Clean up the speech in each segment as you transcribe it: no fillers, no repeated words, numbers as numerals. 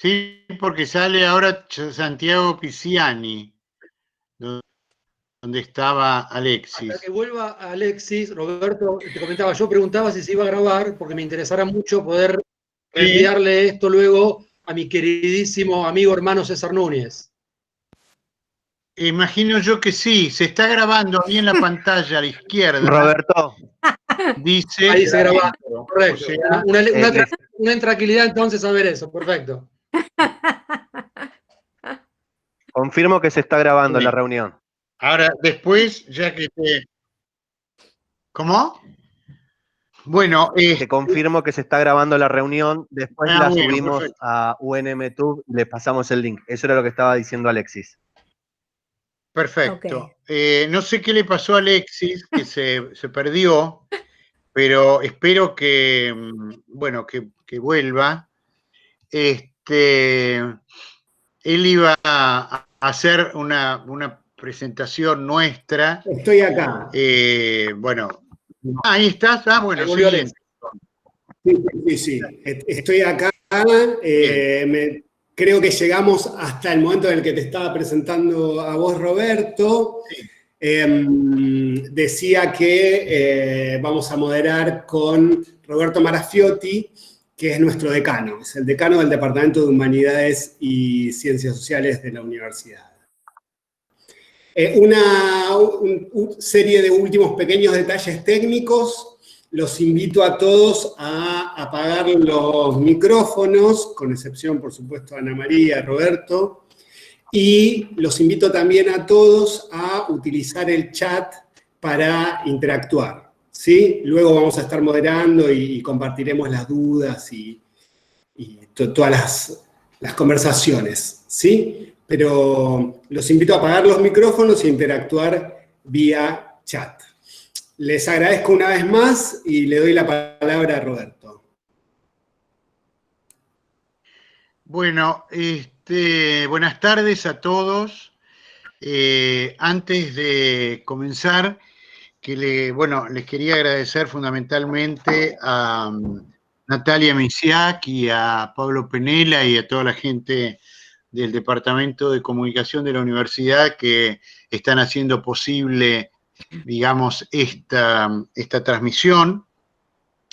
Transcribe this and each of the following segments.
Sí, porque sale ahora Santiago Pisciani, donde estaba Alexis. Hasta que vuelva Alexis, Roberto, te comentaba, yo preguntaba si se iba a grabar, porque me interesara mucho poder enviarle esto luego a mi queridísimo amigo hermano César Núñez. Imagino yo que sí, se está grabando ahí en la pantalla a la izquierda. Roberto. Dice. Ahí se graba, correcto. O sea, una intranquilidad entonces saber eso, perfecto. Confirmo que se está grabando la reunión. Ahora, después, ya que te... ¿Cómo? Bueno, Te confirmo que se está grabando la reunión, después la subimos perfecto. a UNMTube y le pasamos el link. Eso era lo que estaba diciendo Alexis. Perfecto. No sé qué le pasó a Alexis, que se perdió, pero espero que, bueno, que vuelva. Él iba a hacer una presentación nuestra. Estoy acá. Bueno, ahí estás. Bueno, excelente. Sí. Estoy acá. Creo que llegamos hasta el momento en el que te estaba presentando a vos, Roberto. Sí. Decía que vamos a moderar con Roberto Marafiotti, que es nuestro decano, es el decano del Departamento de Humanidades y Ciencias Sociales de la universidad. Una serie de últimos pequeños detalles técnicos. Los invito a todos a apagar los micrófonos, con excepción, por supuesto, de Ana María, Roberto. Y los invito también a todos a utilizar el chat para interactuar, ¿sí? Luego vamos a estar moderando y compartiremos las dudas y todas las conversaciones, ¿sí? Pero los invito a apagar los micrófonos e interactuar vía chat. Les agradezco una vez más y le doy la palabra a Roberto. Bueno, buenas tardes a todos. Antes de comenzar, les quería agradecer fundamentalmente a Natalia Misiak y a Pablo Penela y a toda la gente del Departamento de Comunicación de la Universidad que están haciendo posible, digamos, esta transmisión.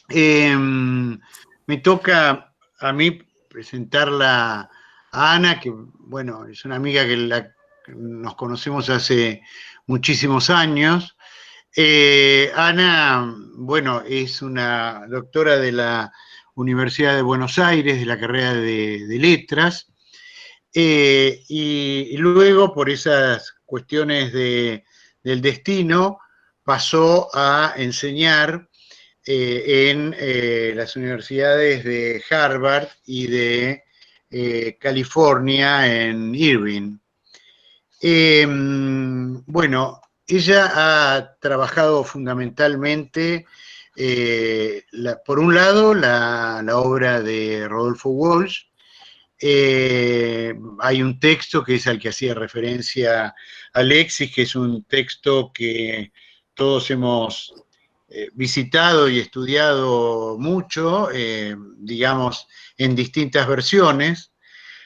Me toca a mí presentarla a Ana, que, bueno, es una amiga que nos conocemos hace muchísimos años. Ana, bueno, es una doctora de la Universidad de Buenos Aires, de la carrera de Letras, y luego, por esas cuestiones del destino, pasó a enseñar en las universidades de Harvard y de California en Irvine. Bueno, ella ha trabajado fundamentalmente, por un lado, la obra de Rodolfo Walsh. Hay un texto que es al que hacía referencia Alexis, que es un texto que todos hemos visitado y estudiado mucho, digamos, en distintas versiones,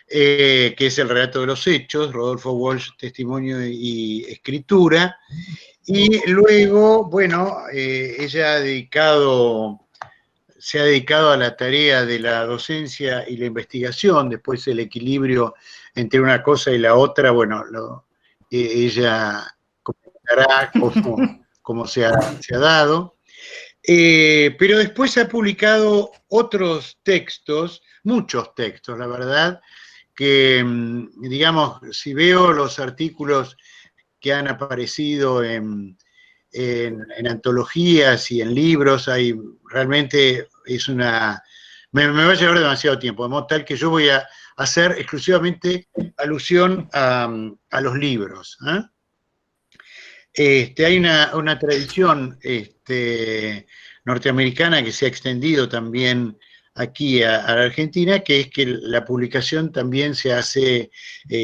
que es el relato de los hechos, Rodolfo Walsh, testimonio y escritura. Y luego, bueno, ella se ha dedicado a la tarea de la docencia y la investigación, después el equilibrio entre una cosa y la otra, bueno, ella comentará cómo se ha dado. Pero después ha publicado otros textos, muchos textos, la verdad, que, digamos, si veo los artículos que han aparecido en antologías y en libros, realmente es me va a llevar demasiado tiempo, de modo tal que yo voy a hacer exclusivamente alusión a los libros. Hay una tradición norteamericana que se ha extendido también aquí a la Argentina, que es que la publicación también se hace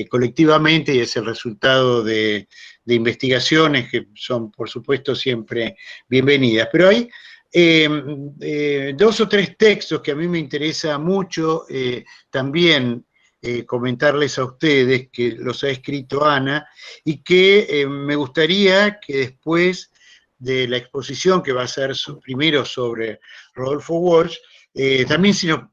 colectivamente y es el resultado de investigaciones que son, por supuesto, siempre bienvenidas. Pero hay dos o tres textos que a mí me interesa mucho también comentarles a ustedes que los ha escrito Ana y que me gustaría que después de la exposición que va a ser primero sobre Rodolfo Walsh, también si no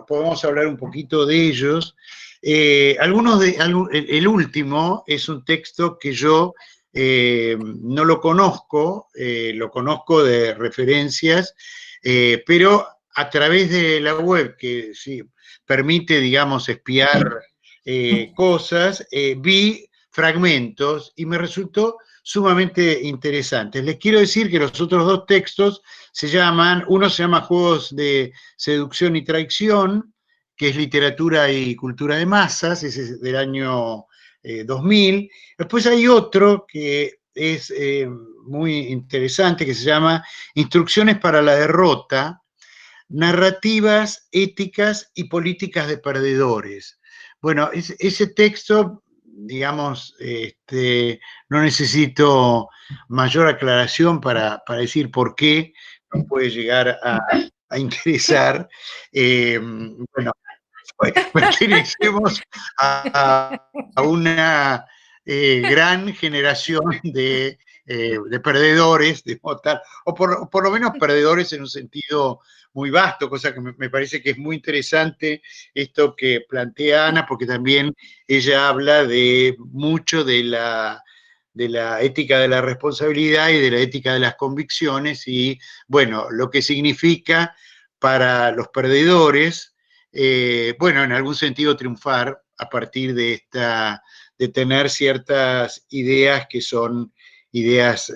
podemos hablar un poquito de ellos. El último es un texto que yo no lo conozco de referencias, pero a través de la web, que sí, permite, digamos, espiar cosas, vi fragmentos y me resultó sumamente interesante. Les quiero decir que los otros dos textos uno se llama Juegos de Seducción y Traición, que es literatura y cultura de masas, ese es del año 2000. Después hay otro que es muy interesante, que se llama Instrucciones para la derrota, narrativas, éticas y políticas de perdedores. Bueno, ese texto, digamos, no necesito mayor aclaración para decir por qué nos puede llegar a interesar. Bueno, pertenecemos a una gran generación de perdedores, o por lo menos perdedores en un sentido muy vasto, cosa que me parece que es muy interesante esto que plantea Ana, porque también ella habla de mucho de la ética de la responsabilidad y de la ética de las convicciones y, bueno, lo que significa para los perdedores, bueno, en algún sentido triunfar a partir de tener ciertas ideas que son ideas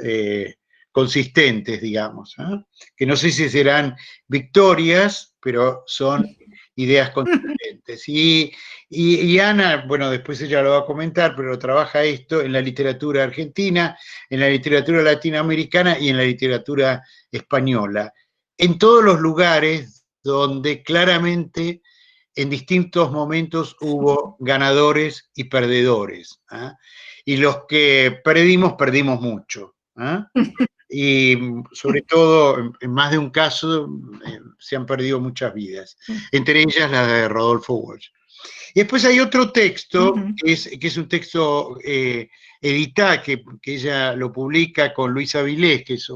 consistentes, digamos, ¿eh? Que no sé si serán victorias, pero son ideas consistentes. Y Ana, bueno, después ella lo va a comentar, pero trabaja esto en la literatura argentina, en la literatura latinoamericana y en la literatura española. En todos los lugares donde claramente en distintos momentos hubo ganadores y perdedores, ¿eh? Y los que perdimos mucho, ¿eh? Y sobre todo, en más de un caso, se han perdido muchas vidas, entre ellas la de Rodolfo Walsh. Y después hay otro texto, que es un texto editado, que ella lo publica con Luisa Vilés, que es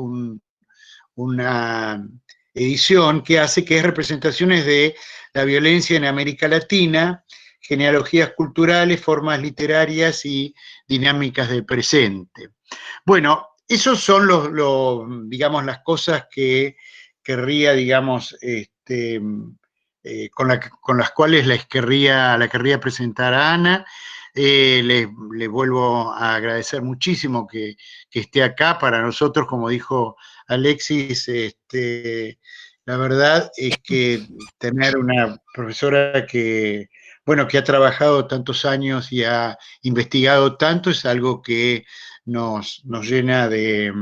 una edición que hace, que es representaciones de la violencia en América Latina, genealogías culturales, formas literarias y dinámicas del presente. Bueno, esos son digamos, las cosas que querría, digamos, con las cuales la querría presentar a Ana. Le vuelvo a agradecer muchísimo que esté acá. Para nosotros, como dijo Alexis, la verdad es que tener una profesora que, bueno, que ha trabajado tantos años y ha investigado tanto es algo que nos llena de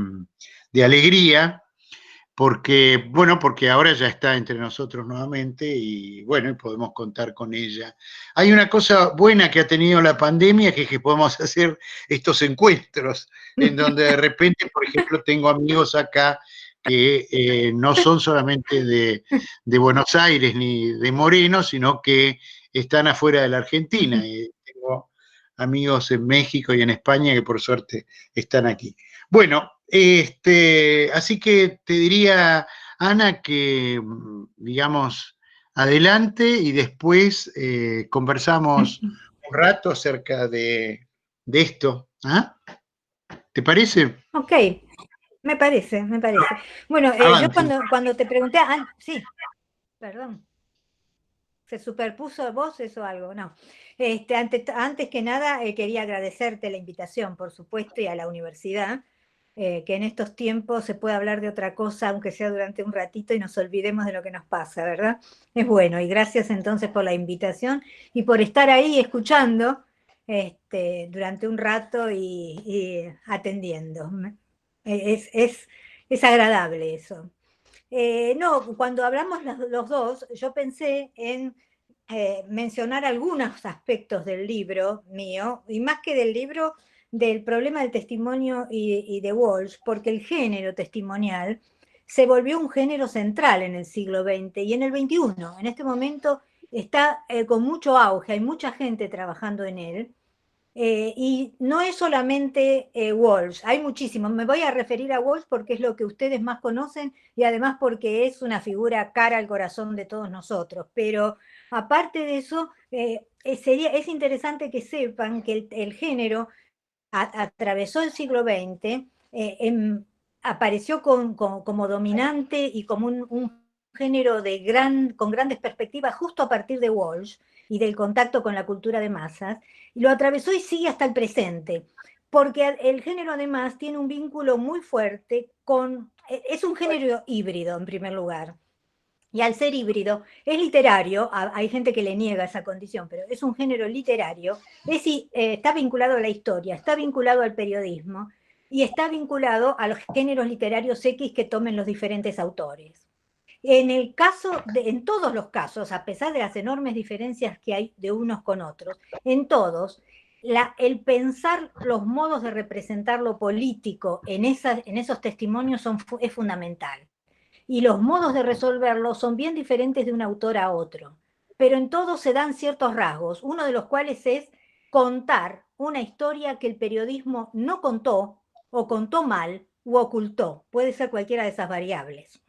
alegría, porque ahora ya está entre nosotros nuevamente y bueno, y podemos contar con ella. Hay una cosa buena que ha tenido la pandemia, que es que podemos hacer estos encuentros, en donde de repente, por ejemplo, tengo amigos acá que no son solamente de Buenos Aires ni de Moreno, sino que están afuera de la Argentina. Y tengo amigos en México y en España que por suerte están aquí. Bueno, así que te diría, Ana, que, digamos, adelante y después conversamos un rato acerca de esto. ¿Ah? ¿Te parece? Ok, me parece. Bueno, yo cuando te pregunté, sí, perdón. ¿Se superpuso vos eso algo? No. Antes que nada, quería agradecerte la invitación, por supuesto, y a la universidad, que en estos tiempos se puede hablar de otra cosa, aunque sea durante un ratito, y nos olvidemos de lo que nos pasa, ¿verdad? Es bueno, y gracias entonces por la invitación y por estar ahí escuchando durante un rato y atendiendo. Es agradable eso. No, cuando hablamos los dos, yo pensé en mencionar algunos aspectos del libro mío, y más que del libro, del problema del testimonio y de Walsh, porque el género testimonial se volvió un género central en el siglo XX y en el XXI. En este momento está con mucho auge, hay mucha gente trabajando en él. Y no es solamente Walsh, hay muchísimos. Me voy a referir a Walsh porque es lo que ustedes más conocen y además porque es una figura cara al corazón de todos nosotros. Pero aparte de eso, es interesante que sepan que el género atravesó el siglo XX, apareció como dominante y como un género con grandes perspectivas justo a partir de Walsh y del contacto con la cultura de masas, y lo atravesó y sigue hasta el presente, porque el género además tiene un vínculo muy fuerte es un género híbrido en primer lugar, y al ser híbrido es literario, hay gente que le niega esa condición, pero es un género literario, está vinculado a la historia, está vinculado al periodismo, y está vinculado a los géneros literarios X que tomen los diferentes autores. En todos los casos, a pesar de las enormes diferencias que hay de unos con otros, en todos, el pensar los modos de representar lo político en esos testimonios es fundamental. Y los modos de resolverlo son bien diferentes de un autor a otro. Pero en todos se dan ciertos rasgos, uno de los cuales es contar una historia que el periodismo no contó, o contó mal, u ocultó. Puede ser cualquiera de esas variables.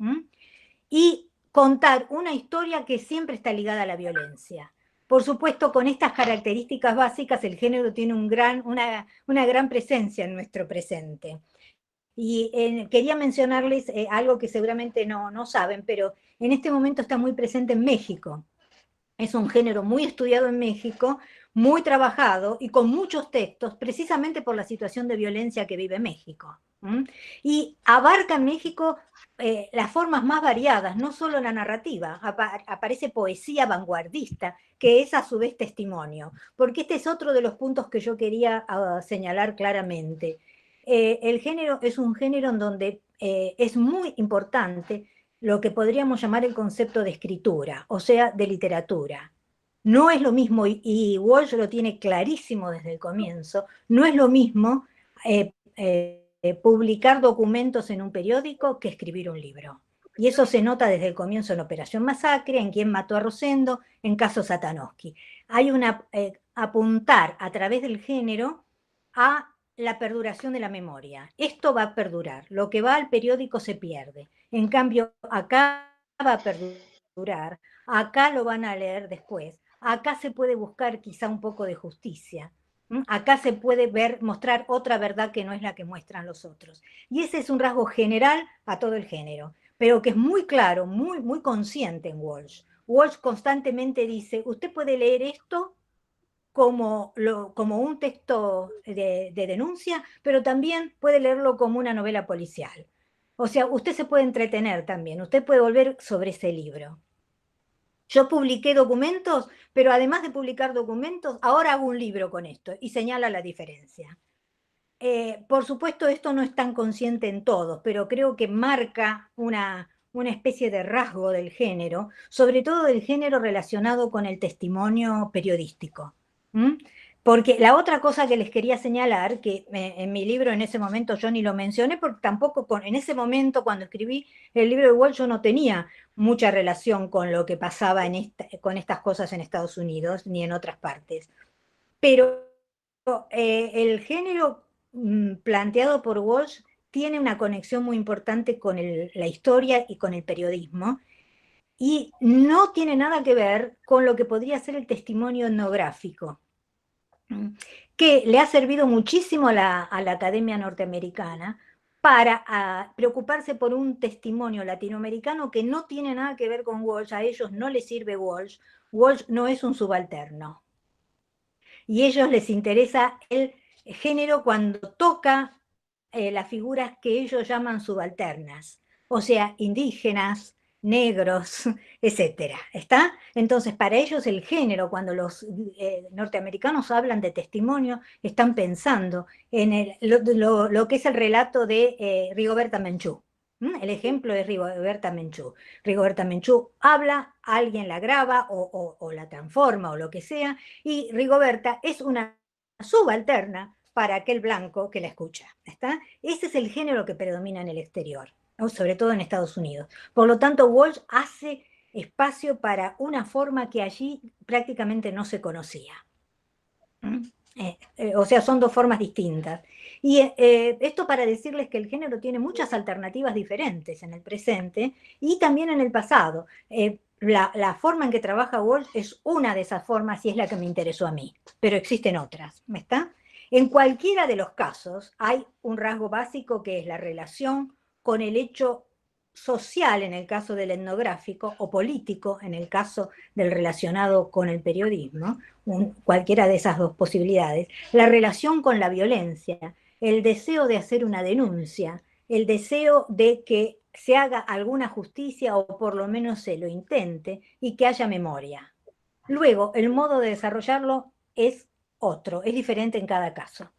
Y contar una historia que siempre está ligada a la violencia. Por supuesto, con estas características básicas, el género tiene una gran presencia en nuestro presente. Y quería mencionarles algo que seguramente no saben, pero en este momento está muy presente en México. Es un género muy estudiado en México, muy trabajado y con muchos textos, precisamente por la situación de violencia que vive México. Y abarca en México las formas más variadas, no solo la narrativa, aparece poesía vanguardista, que es a su vez testimonio, porque este es otro de los puntos que yo quería señalar claramente. El género es un género en donde es muy importante lo que podríamos llamar el concepto de escritura, o sea, de literatura. No es lo mismo, y Walsh lo tiene clarísimo desde el comienzo, no es lo mismo publicar documentos en un periódico que escribir un libro. Y eso se nota desde el comienzo en Operación Masacre, en Quién mató a Rosendo, en Caso Satanowski. Hay apuntar a través del género a la perduración de la memoria. Esto va a perdurar, lo que va al periódico se pierde. En cambio, acá va a perdurar, acá lo van a leer después, acá se puede buscar quizá un poco de justicia, acá se puede mostrar otra verdad que no es la que muestran los otros. Y ese es un rasgo general a todo el género, pero que es muy claro, muy, muy consciente en Walsh. Walsh constantemente dice, usted puede leer esto como un texto de denuncia, pero también puede leerlo como una novela policial. O sea, usted se puede entretener también, usted puede volver sobre ese libro. Yo publiqué documentos, pero además de publicar documentos, ahora hago un libro con esto y señala la diferencia. Por supuesto, esto no es tan consciente en todos, pero creo que marca una especie de rasgo del género, sobre todo del género relacionado con el testimonio periodístico. Porque la otra cosa que les quería señalar, que en mi libro en ese momento yo ni lo mencioné, porque tampoco en ese momento cuando escribí el libro de Walsh yo no tenía mucha relación con lo que pasaba con estas cosas en Estados Unidos ni en otras partes. Pero el género planteado por Walsh tiene una conexión muy importante con la historia y con el periodismo, y no tiene nada que ver con lo que podría ser el testimonio etnográfico, que le ha servido muchísimo a la Academia Norteamericana para preocuparse por un testimonio latinoamericano que no tiene nada que ver con Walsh. A ellos no les sirve Walsh. Walsh no es un subalterno. Y a ellos les interesa el género cuando toca las figuras que ellos llaman subalternas, o sea, indígenas, negros, etcétera. ¿Está? Entonces, para ellos el género, cuando los norteamericanos hablan de testimonio, están pensando en lo que es el relato de Rigoberta Menchú. El ejemplo es Rigoberta Menchú. Rigoberta Menchú habla, alguien la graba o la transforma o lo que sea, y Rigoberta es una subalterna para aquel blanco que la escucha. ¿Está? Ese es el género que predomina en el exterior, ¿no? Sobre todo en Estados Unidos. Por lo tanto, Walsh hace espacio para una forma que allí prácticamente no se conocía. O sea, son dos formas distintas. Y esto para decirles que el género tiene muchas alternativas diferentes en el presente y también en el pasado. La forma en que trabaja Walsh es una de esas formas y es la que me interesó a mí, pero existen otras, ¿me está? En cualquiera de los casos hay un rasgo básico que es la relación con el hecho social en el caso del etnográfico o político en el caso del relacionado con el periodismo, cualquiera de esas dos posibilidades, la relación con la violencia, el deseo de hacer una denuncia, el deseo de que se haga alguna justicia o por lo menos se lo intente y que haya memoria. Luego, el modo de desarrollarlo es otro, es diferente en cada caso.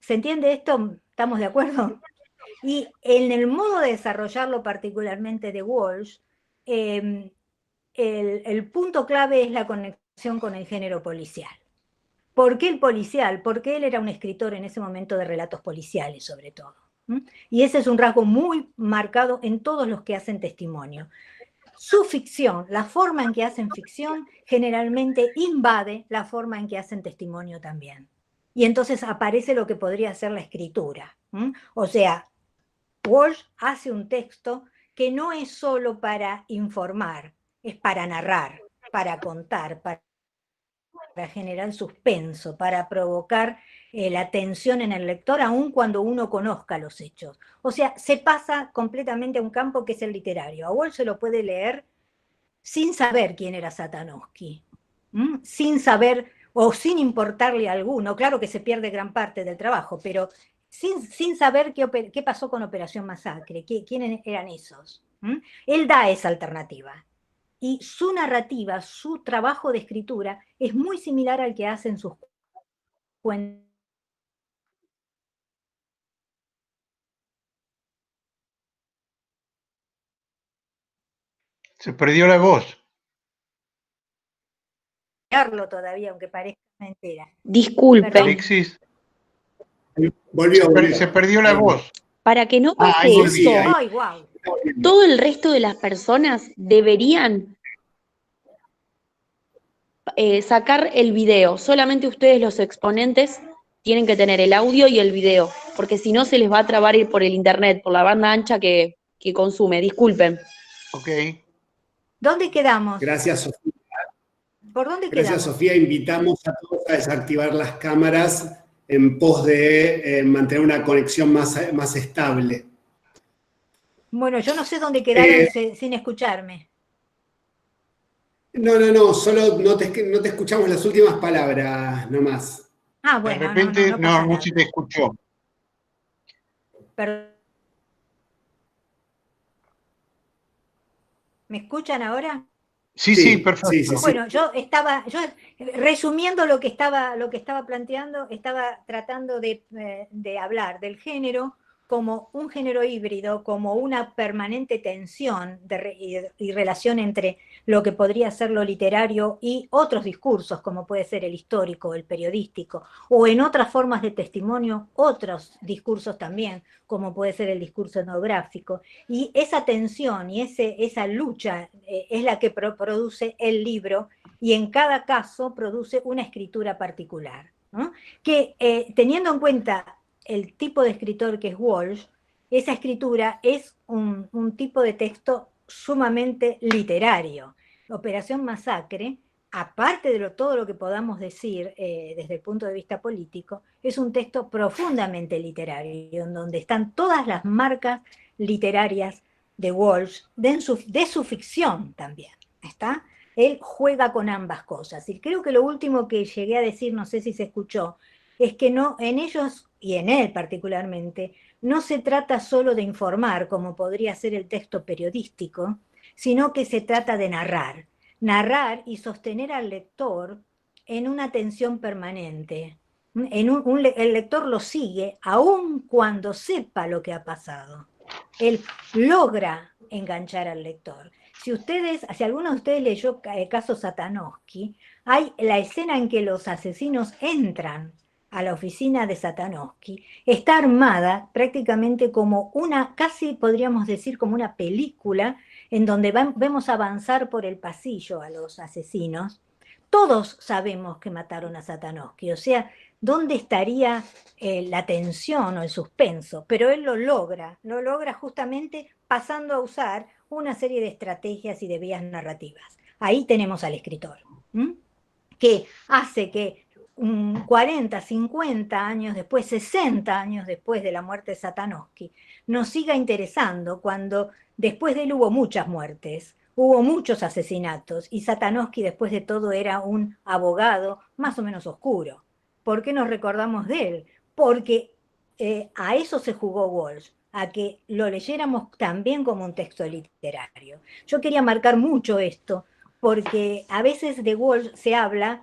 ¿Se entiende esto? ¿Estamos de acuerdo? Y en el modo de desarrollarlo particularmente de Walsh, el punto clave es la conexión con el género policial. ¿Por qué el policial? Porque él era un escritor en ese momento de relatos policiales, sobre todo. Y ese es un rasgo muy marcado en todos los que hacen testimonio. Su ficción, la forma en que hacen ficción, generalmente invade la forma en que hacen testimonio también. Y entonces aparece lo que podría ser la escritura. O sea, Walsh hace un texto que no es solo para informar, es para narrar, para contar, para generar suspenso, para provocar la tensión en el lector, aun cuando uno conozca los hechos. O sea, se pasa completamente a un campo que es el literario. A Walsh se lo puede leer sin saber quién era Satanowsky, sin saber o sin importarle a alguno. Claro que se pierde gran parte del trabajo, pero sin saber qué pasó con Operación Masacre, quiénes eran esos. Él da esa alternativa. Y su narrativa, su trabajo de escritura, es muy similar al que hacen sus cuentos. Se perdió la voz. Todavía, aunque parezca mentira. Disculpe. Alexis. Volvió. Se perdió la voz. Para que no pase eso, Ay, wow. todo el resto de las personas deberían sacar el video. Solamente ustedes, los exponentes, tienen que tener el audio y el video, porque si no se les va a trabar por el internet, por la banda ancha que consume. Disculpen. Ok. ¿Dónde quedamos? Gracias, Sofía. ¿Por dónde Gracias, quedamos? Sofía. Invitamos a todos a desactivar las cámaras en pos de mantener una conexión más estable. Bueno, yo no sé dónde quedaron sin escucharme. No, solo no te escuchamos las últimas palabras nomás. Ah, bueno, de repente no pasa nada. se te escuchó. Perdón. ¿Me escuchan ahora? Sí, perfecto. Sí. Bueno, yo resumiendo lo que estaba planteando, estaba tratando de hablar del género como un género híbrido, como una permanente tensión y relación entre lo que podría ser lo literario y otros discursos, como puede ser el histórico, el periodístico, o en otras formas de testimonio, otros discursos también, como puede ser el discurso etnográfico. Y esa tensión y esa lucha es la que produce el libro, y en cada caso produce una escritura particular, ¿no? Que teniendo en cuenta el tipo de escritor que es Walsh, esa escritura es un tipo de texto sumamente literario. Operación Masacre, aparte de todo lo que podamos decir desde el punto de vista político, es un texto profundamente literario, en donde están todas las marcas literarias de Walsh, de su ficción también, ¿está? Él juega con ambas cosas. Y creo que lo último que llegué a decir, no sé si se escuchó, es que no, en ellos, y en él particularmente, no se trata solo de informar, como podría ser el texto periodístico, sino que se trata de narrar y sostener al lector en una tensión permanente. El lector lo sigue aun cuando sepa lo que ha pasado. Él logra enganchar al lector. Si alguno de ustedes leyó Caso Satanowsky, hay la escena en que los asesinos entran a la oficina de Satanowsky, está armada prácticamente como casi podríamos decir como una película en donde vemos avanzar por el pasillo a los asesinos, todos sabemos que mataron a Satanovsky, o sea, ¿dónde estaría la tensión o el suspenso? Pero él lo logra justamente pasando a usar una serie de estrategias y de vías narrativas. Ahí tenemos al escritor, que hace que 40, 50 años después, 60 años después de la muerte de Satanovsky, nos siga interesando cuando después de él hubo muchas muertes, hubo muchos asesinatos, y Satanovsky después de todo era un abogado más o menos oscuro. ¿Por qué nos recordamos de él? Porque a eso se jugó Walsh, a que lo leyéramos también como un texto literario. Yo quería marcar mucho esto, porque a veces de Walsh se habla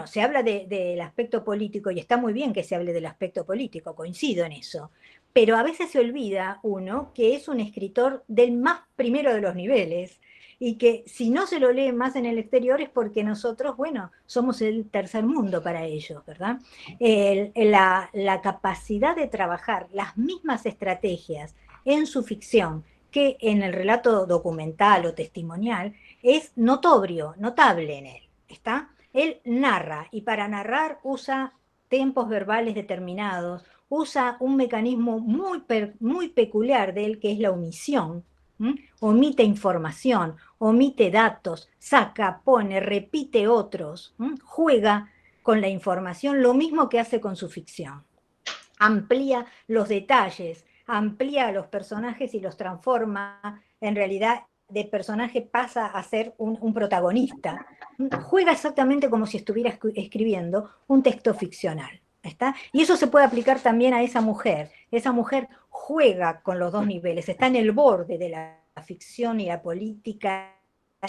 se habla del aspecto político, y está muy bien que se hable del aspecto político, coincido en eso, pero a veces se olvida uno que es un escritor del más primero de los niveles, y que si no se lo lee más en el exterior es porque nosotros, bueno, somos el tercer mundo para ellos, ¿verdad? La capacidad de trabajar las mismas estrategias en su ficción que en el relato documental o testimonial es notable en él. ¿Está? Él narra, y para narrar usa tempos verbales determinados, usa un mecanismo muy peculiar de él, que es la omisión. Omite información, omite datos, saca, pone, repite otros, juega con la información, lo mismo que hace con su ficción. Amplía los detalles, amplía a los personajes y los transforma en realidad. De personaje pasa a ser un protagonista. Juega exactamente como si estuviera escribiendo un texto ficcional. ¿Está? Y eso se puede aplicar también a esa mujer. Esa mujer juega con los dos niveles, está en el borde de la ficción y la política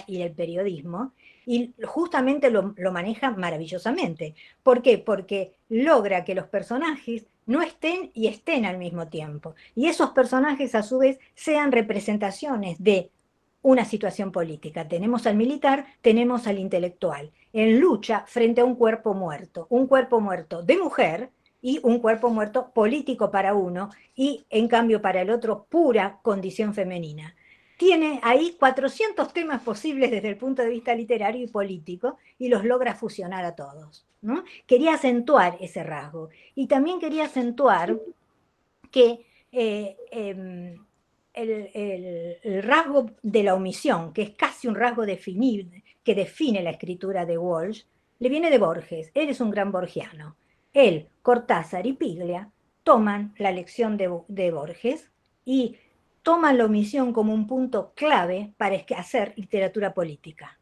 y el periodismo, y justamente lo maneja maravillosamente. ¿Por qué? Porque logra que los personajes no estén y estén al mismo tiempo. Y esos personajes a su vez sean representaciones de una situación política. Tenemos al militar, tenemos al intelectual, en lucha frente a un cuerpo muerto de mujer y un cuerpo muerto político para uno, y en cambio para el otro pura condición femenina. Tiene ahí 400 temas posibles desde el punto de vista literario y político, y los logra fusionar a todos, ¿no? Quería acentuar ese rasgo, y también quería acentuar que el rasgo de la omisión, que es casi un rasgo que define la escritura de Walsh, le viene de Borges. Él es un gran borgiano. Él, Cortázar y Piglia toman la lección de Borges y toman la omisión como un punto clave para hacer literatura política.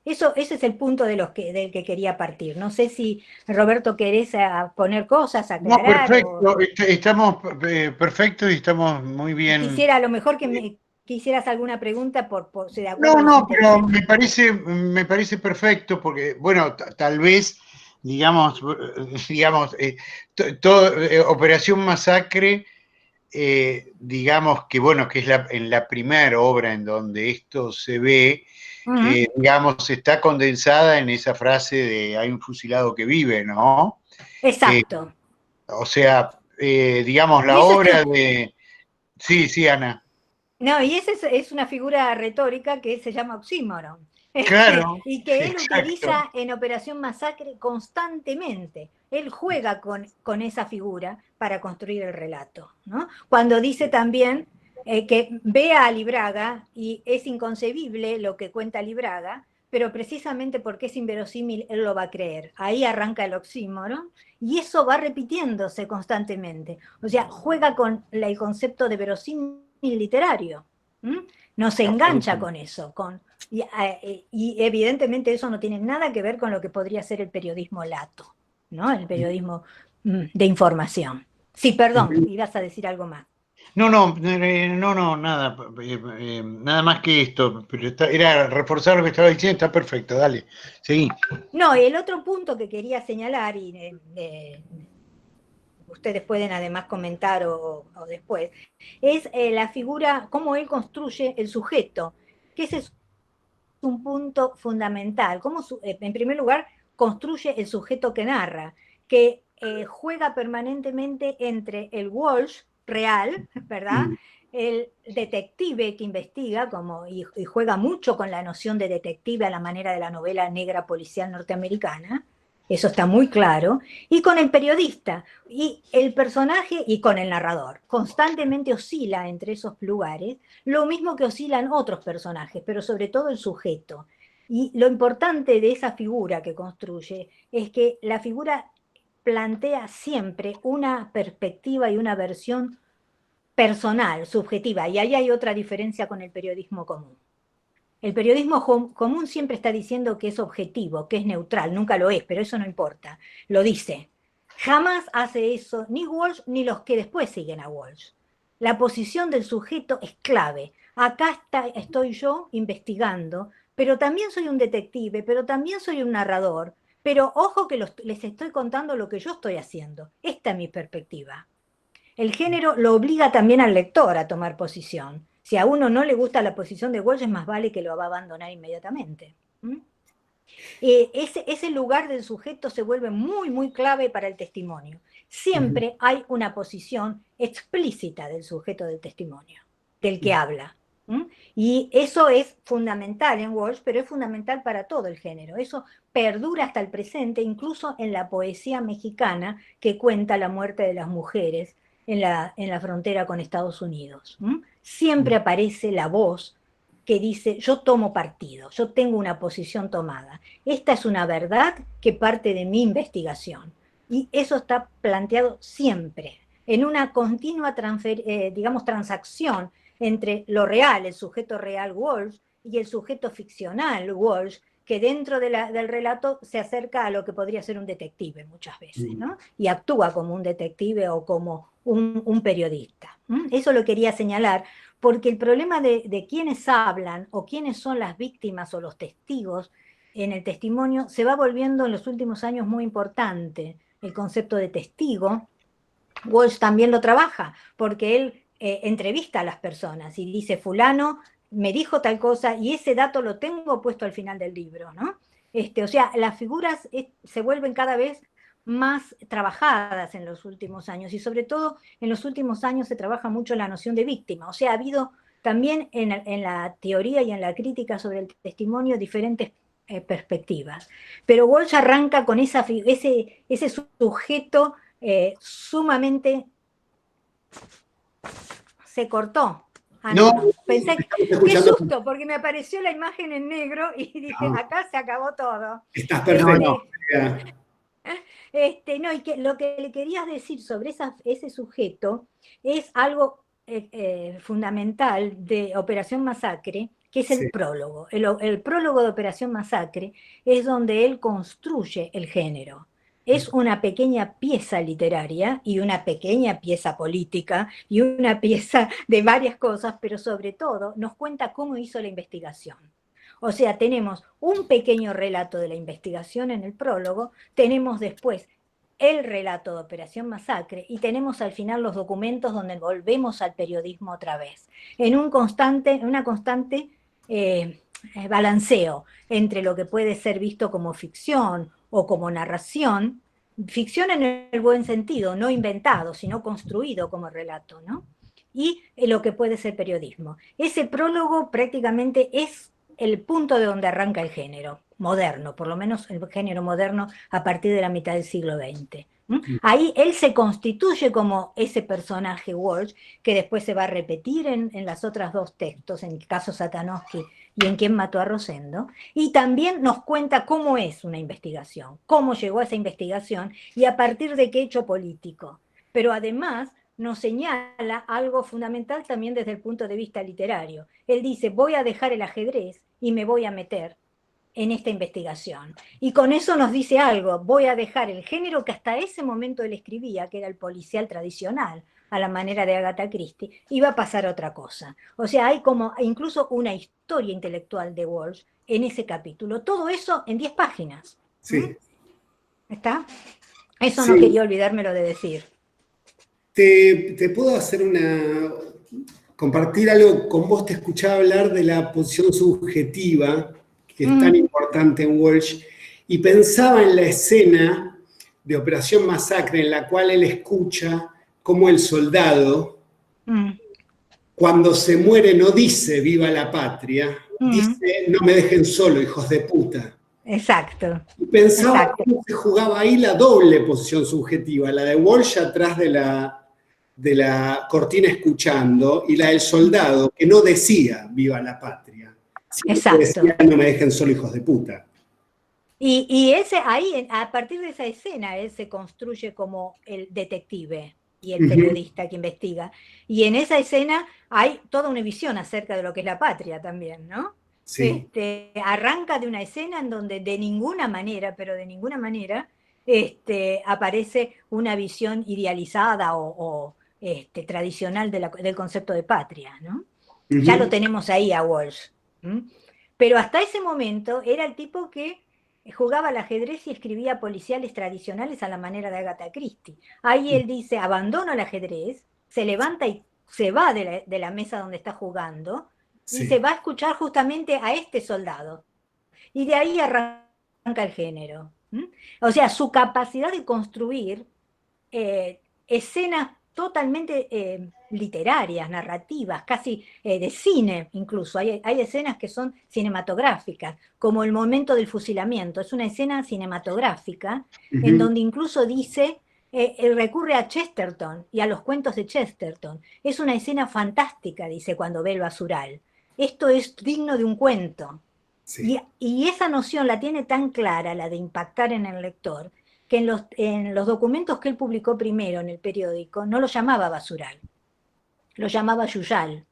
Ese es el punto del que quería partir. No sé si, Roberto, querés poner cosas, aclarar. No, perfecto, estamos perfectos y estamos muy bien. Quisiera a lo mejor que me quisieras alguna pregunta de acuerdo. No, pero me parece perfecto, porque, bueno, tal vez, digamos, Operación Masacre, digamos que, bueno, que es en la primera obra en donde esto se ve, digamos, está condensada en esa frase de hay un fusilado que vive, ¿no? Exacto. O sea, digamos, la obra de... Sí, Ana. No, y esa es una figura retórica que se llama oxímoron. Claro. Y que él utiliza en Operación Masacre constantemente. Él juega con esa figura para construir el relato, ¿no? Cuando dice también que ve a Alibraga y es inconcebible lo que cuenta Alibraga, pero precisamente porque es inverosímil, él lo va a creer. Ahí arranca el oxímoron, y eso va repitiéndose constantemente. O sea, juega con el concepto de verosímil literario. Nos engancha con eso. Y evidentemente eso no tiene nada que ver con lo que podría ser el periodismo lato, ¿no? El periodismo de información. Sí, perdón, ibas a decir algo más. No, nada. Nada más que esto. Pero era reforzar lo que estaba diciendo, está perfecto, dale, seguí. No, el otro punto que quería señalar, y ustedes pueden además comentar o después, es la figura, cómo él construye el sujeto, que ese es un punto fundamental. Cómo, en primer lugar, construye el sujeto que narra, que juega permanentemente entre el Walsh real, ¿verdad? el detective que investiga y juega mucho con la noción de detective a la manera de la novela negra policial norteamericana, eso está muy claro, y con el periodista, y el personaje y con el narrador. Constantemente oscila entre esos lugares, lo mismo que oscilan otros personajes, pero sobre todo el sujeto. Y lo importante de esa figura que construye es que la figura plantea siempre una perspectiva y una versión personal, subjetiva, y ahí hay otra diferencia con el periodismo común. El periodismo común siempre está diciendo que es objetivo, que es neutral, nunca lo es, pero eso no importa, lo dice. Jamás hace eso ni Walsh ni los que después siguen a Walsh. La posición del sujeto es clave. Acá estoy yo investigando, pero también soy un detective, pero también soy un narrador, pero ojo que les estoy contando lo que yo estoy haciendo. Esta es mi perspectiva. El género lo obliga también al lector a tomar posición. Si a uno no le gusta la posición de Walsh, es más vale que lo va a abandonar inmediatamente. Ese lugar del sujeto se vuelve muy, muy clave para el testimonio. Siempre hay una posición explícita del sujeto del testimonio, del que habla. Y eso es fundamental en Walsh, pero es fundamental para todo el género. Eso perdura hasta el presente, incluso en la poesía mexicana que cuenta la muerte de las mujeres en la frontera con Estados Unidos. Siempre aparece la voz que dice, yo tomo partido, yo tengo una posición tomada. Esta es una verdad que parte de mi investigación. Y eso está planteado siempre, en una continua transacción entre lo real, el sujeto real Walsh, y el sujeto ficcional Walsh, que dentro del relato se acerca a lo que podría ser un detective muchas veces, ¿no? Y actúa como un detective o como un periodista. Eso lo quería señalar, porque el problema de quiénes hablan o quiénes son las víctimas o los testigos en el testimonio se va volviendo en los últimos años muy importante. El concepto de testigo, Walsh también lo trabaja, porque él entrevista a las personas y dice, fulano me dijo tal cosa y ese dato lo tengo puesto al final del libro, ¿no? O sea, las figuras se vuelven cada vez más trabajadas en los últimos años y sobre todo en los últimos años se trabaja mucho la noción de víctima. O sea, ha habido también en la teoría y en la crítica sobre el testimonio diferentes perspectivas. Pero Walsh arranca con ese sujeto sumamente... Se cortó. No. Pensé, qué susto, porque me apareció la imagen en negro y dije, acá se acabó todo. Estás perfecto. Y lo que le querías decir sobre ese sujeto es algo fundamental de Operación Masacre, que es el prólogo. El prólogo de Operación Masacre es donde él construye el género. Es una pequeña pieza literaria y una pequeña pieza política y una pieza de varias cosas, pero sobre todo nos cuenta cómo hizo la investigación. O sea, tenemos un pequeño relato de la investigación en el prólogo, tenemos después el relato de Operación Masacre y tenemos al final los documentos donde volvemos al periodismo otra vez, en una constante balanceo entre lo que puede ser visto como ficción o como narración, ficción en el buen sentido, no inventado, sino construido como relato, ¿no? Y lo que puede ser periodismo. Ese prólogo prácticamente es el punto de donde arranca el género moderno, por lo menos el género moderno a partir de la mitad del siglo XX. Ahí él se constituye como ese personaje Walsh, que después se va a repetir en las otras dos textos, en el caso Satanowski y en Quién mató a Rosendo, y también nos cuenta cómo es una investigación, cómo llegó a esa investigación y a partir de qué hecho político. Pero además nos señala algo fundamental también desde el punto de vista literario. Él dice, voy a dejar el ajedrez y me voy a meter en esta investigación. Y con eso nos dice algo, voy a dejar el género que hasta ese momento él escribía, que era el policial tradicional, a la manera de Agatha Christie, y va a pasar otra cosa. O sea, hay como incluso una historia intelectual de Walsh en ese capítulo. Todo eso en 10 páginas. Sí. ¿Está? Eso no quería olvidármelo de decir. Te puedo hacer compartir algo con vos. Te escuchaba hablar de la posición subjetiva, que es tan importante en Walsh, y pensaba en la escena de Operación Masacre en la cual él escucha cómo el soldado cuando se muere no dice viva la patria, dice no me dejen solo, hijos de puta. Exacto. Y pensaba que se jugaba ahí la doble posición subjetiva, la de Walsh atrás de la cortina escuchando, y la del soldado, que no decía viva la patria, sino que decía no me dejen solo, hijos de puta. Y ese ahí, a partir de esa escena, él se construye como el detective y el periodista que investiga. Y en esa escena hay toda una visión acerca de lo que es la patria también, ¿no? Sí. Arranca de una escena en donde de ninguna manera, pero de ninguna manera, aparece una visión idealizada o tradicional del concepto de patria, ¿no? Ya lo tenemos ahí a Walsh. Pero hasta ese momento era el tipo que jugaba al ajedrez y escribía policiales tradicionales a la manera de Agatha Christie. Ahí él dice, abandono el ajedrez, se levanta y se va de la mesa donde está jugando, y se va a escuchar justamente a este soldado. Y de ahí arranca el género. O sea, su capacidad de construir escenas totalmente literarias, narrativas, casi de cine incluso. Hay escenas que son cinematográficas, como el momento del fusilamiento. Es una escena cinematográfica en donde incluso dice, recurre a Chesterton y a los cuentos de Chesterton. Es una escena fantástica, dice, cuando ve el basural. Esto es digno de un cuento. Sí. Y esa noción la tiene tan clara, la de impactar en el lector, que en los documentos que él publicó primero en el periódico, no lo llamaba basural, lo llamaba yuyal.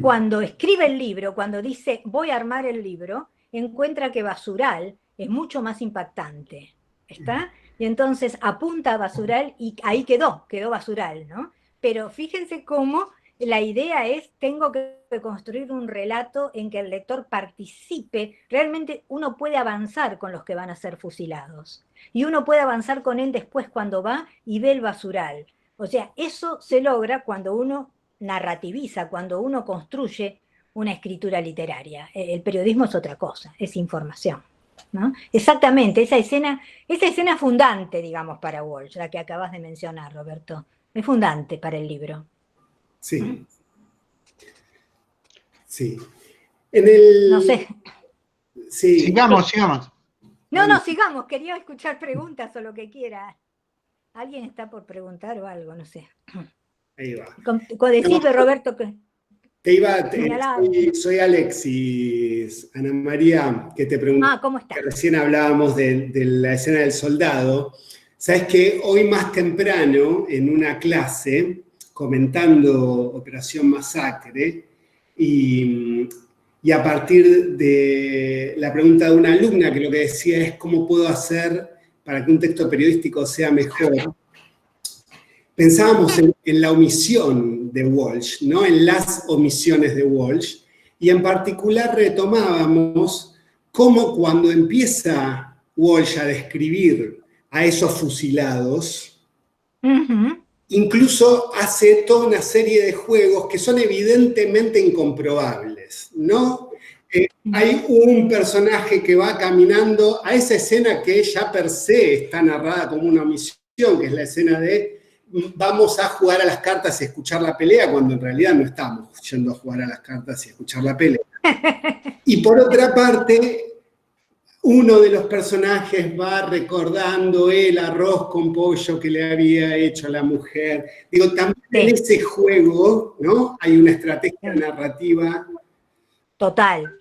Cuando escribe el libro, cuando dice voy a armar el libro, encuentra que basural es mucho más impactante, ¿está? Y entonces apunta a basural y ahí quedó basural, ¿no? Pero fíjense cómo la idea es, tengo que construir un relato en que el lector participe. Realmente uno puede avanzar con los que van a ser fusilados. Y uno puede avanzar con él después cuando va y ve el basural. O sea, eso se logra cuando uno narrativiza, cuando uno construye una escritura literaria. El periodismo es otra cosa, es información, ¿no? Exactamente, esa escena fundante, digamos, para Walsh, la que acabas de mencionar, Roberto. Es fundante para el libro. Sí. Sí. No sé. Sí. Sigamos. No, sigamos. Quería escuchar preguntas o lo que quiera. ¿Alguien está por preguntar o algo? No sé. Ahí va. Decime, Roberto, que... Soy Alexis, Ana María, que te pregunté, ¿cómo estás? Que recién hablábamos de la escena del soldado. Sabes que hoy más temprano, en una clase, comentando Operación Masacre, y a partir de la pregunta de una alumna, que lo que decía es cómo puedo hacer para que un texto periodístico sea mejor, pensábamos en la omisión de Walsh, ¿no? En las omisiones de Walsh, y en particular retomábamos cómo cuando empieza Walsh a describir a esos fusilados, incluso hace toda una serie de juegos que son evidentemente incomprobables, ¿no? Hay un personaje que va caminando a esa escena que ya per se está narrada como una omisión, que es la escena de vamos a jugar a las cartas y escuchar la pelea, cuando en realidad no estamos yendo a jugar a las cartas y escuchar la pelea. Y por otra parte, uno de los personajes va recordando el arroz con pollo que le había hecho a la mujer. Digo, también en ese juego, ¿no? Hay una estrategia narrativa. Total.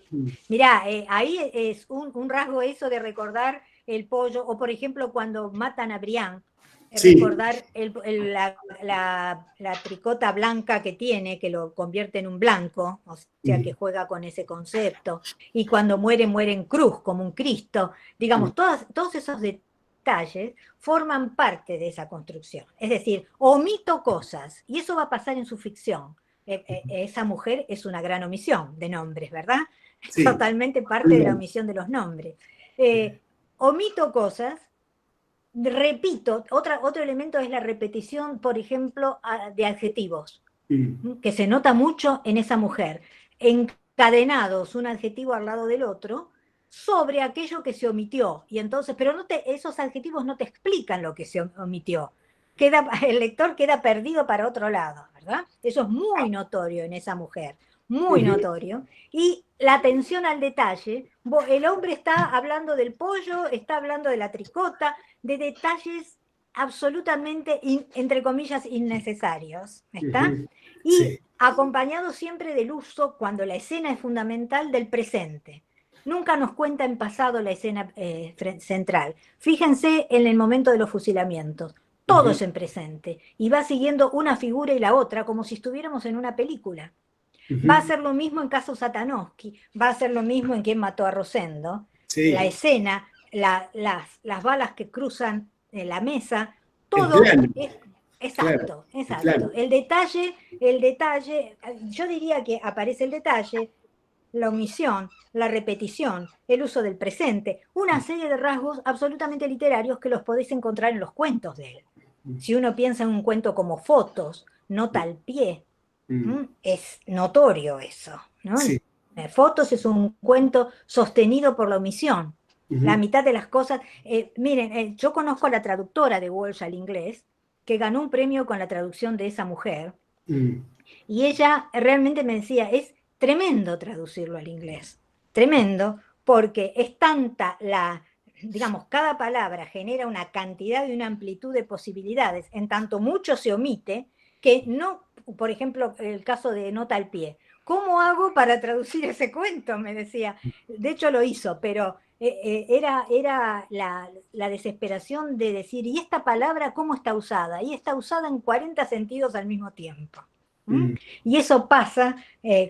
Mirá, ahí es un rasgo eso de recordar el pollo, o por ejemplo cuando matan a Brian, recordar la tricota blanca que tiene, que lo convierte en un blanco, o sea que juega con ese concepto, y cuando muere en cruz, como un Cristo. Digamos, todos esos detalles forman parte de esa construcción. Es decir, omito cosas, y eso va a pasar en su ficción. Esa mujer es una gran omisión de nombres, ¿verdad? Sí. Totalmente parte de la omisión de los nombres. Omito cosas, repito, otro elemento es la repetición, por ejemplo, de adjetivos, que se nota mucho en esa mujer, encadenados un adjetivo al lado del otro, sobre aquello que se omitió, y entonces, pero esos adjetivos no te explican lo que se omitió. El lector queda perdido para otro lado, ¿verdad? ¿verdad? Eso es muy notorio en esa mujer, muy notorio. Y la atención al detalle, el hombre está hablando del pollo, está hablando de la tricota, de detalles absolutamente, entre comillas, innecesarios, ¿está? Y acompañado siempre del uso, cuando la escena es fundamental, del presente. Nunca nos cuenta en pasado la escena central. Fíjense en el momento de los fusilamientos. Todo es en presente. Y va siguiendo una figura y la otra como si estuviéramos en una película. Va a ser lo mismo en caso Satanowski. Va a ser lo mismo en Quién mató a Rosendo. La escena, las balas que cruzan la mesa, todo es... Exacto, exacto. El detalle, yo diría que aparece el detalle, la omisión, la repetición, el uso del presente, una serie de rasgos absolutamente literarios que los podéis encontrar en los cuentos de él. Si uno piensa en un cuento como Fotos, nota al pie, es notorio eso, ¿no? Sí. Fotos es un cuento sostenido por la omisión. La mitad de las cosas... miren, yo conozco a la traductora de Walsh al inglés, que ganó un premio con la traducción de esa mujer, y ella realmente me decía, es tremendo traducirlo al inglés, tremendo, porque es tanta digamos, cada palabra genera una cantidad y una amplitud de posibilidades, en tanto mucho se omite, que no, por ejemplo, el caso de Nota al pie, ¿cómo hago para traducir ese cuento? Me decía, de hecho lo hizo, pero era la desesperación de decir, ¿y esta palabra cómo está usada? Y está usada en 40 sentidos al mismo tiempo. Y eso pasa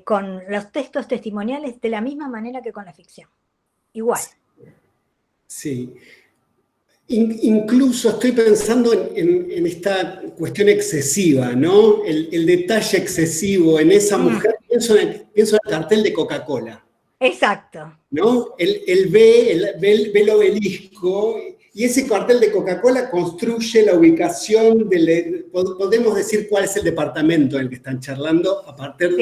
con los textos testimoniales de la misma manera que con la ficción. Igual. Sí. Incluso estoy pensando en esta cuestión excesiva, ¿no? El detalle excesivo en esa mujer. Pienso en el cartel de Coca-Cola. Exacto. ¿No? Él ve el obelisco y ese cartel de Coca-Cola construye la ubicación podemos decir cuál es el departamento en el que están charlando a partir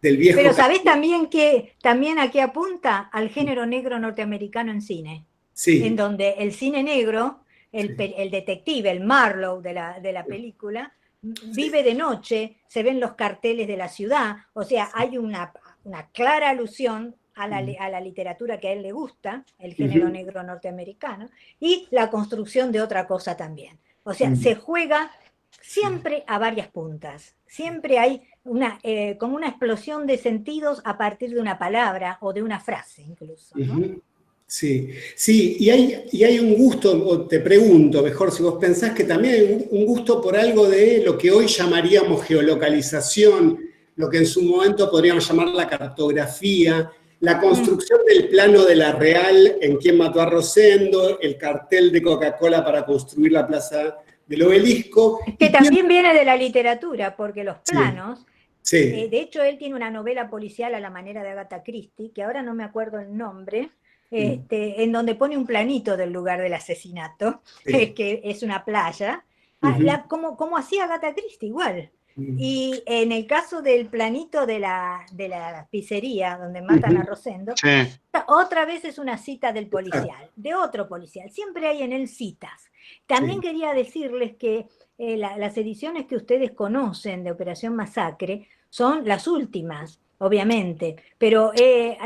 del viejo. Pero ¿sabés también a qué apunta? Al género negro norteamericano en cine. Sí. En donde el cine negro, el detective, el Marlowe de la película, vive de noche, se ven los carteles de la ciudad, o sea, hay una clara alusión a la literatura que a él le gusta, el género negro norteamericano, y la construcción de otra cosa también. O sea, se juega siempre a varias puntas. Siempre hay como una explosión de sentidos a partir de una palabra o de una frase, incluso, ¿no? Sí, y hay un gusto, o te pregunto mejor si vos pensás que también hay un gusto por algo de lo que hoy llamaríamos geolocalización, lo que en su momento podríamos llamar la cartografía, la construcción del plano de la Real en Quién mató a Rosendo, el cartel de Coca-Cola para construir la plaza del Obelisco. Que también viene de la literatura, porque los planos, de hecho él tiene una novela policial a la manera de Agatha Christie, que ahora no me acuerdo el nombre, en donde pone un planito del lugar del asesinato, que es una playa, como hacía Agatha Christie, igual. Y en el caso del planito de la pizzería, donde matan a Rosendo, otra vez es una cita del policial, de otro policial. Siempre hay en él citas. También quería decirles que las ediciones que ustedes conocen de Operación Masacre son las últimas, obviamente, pero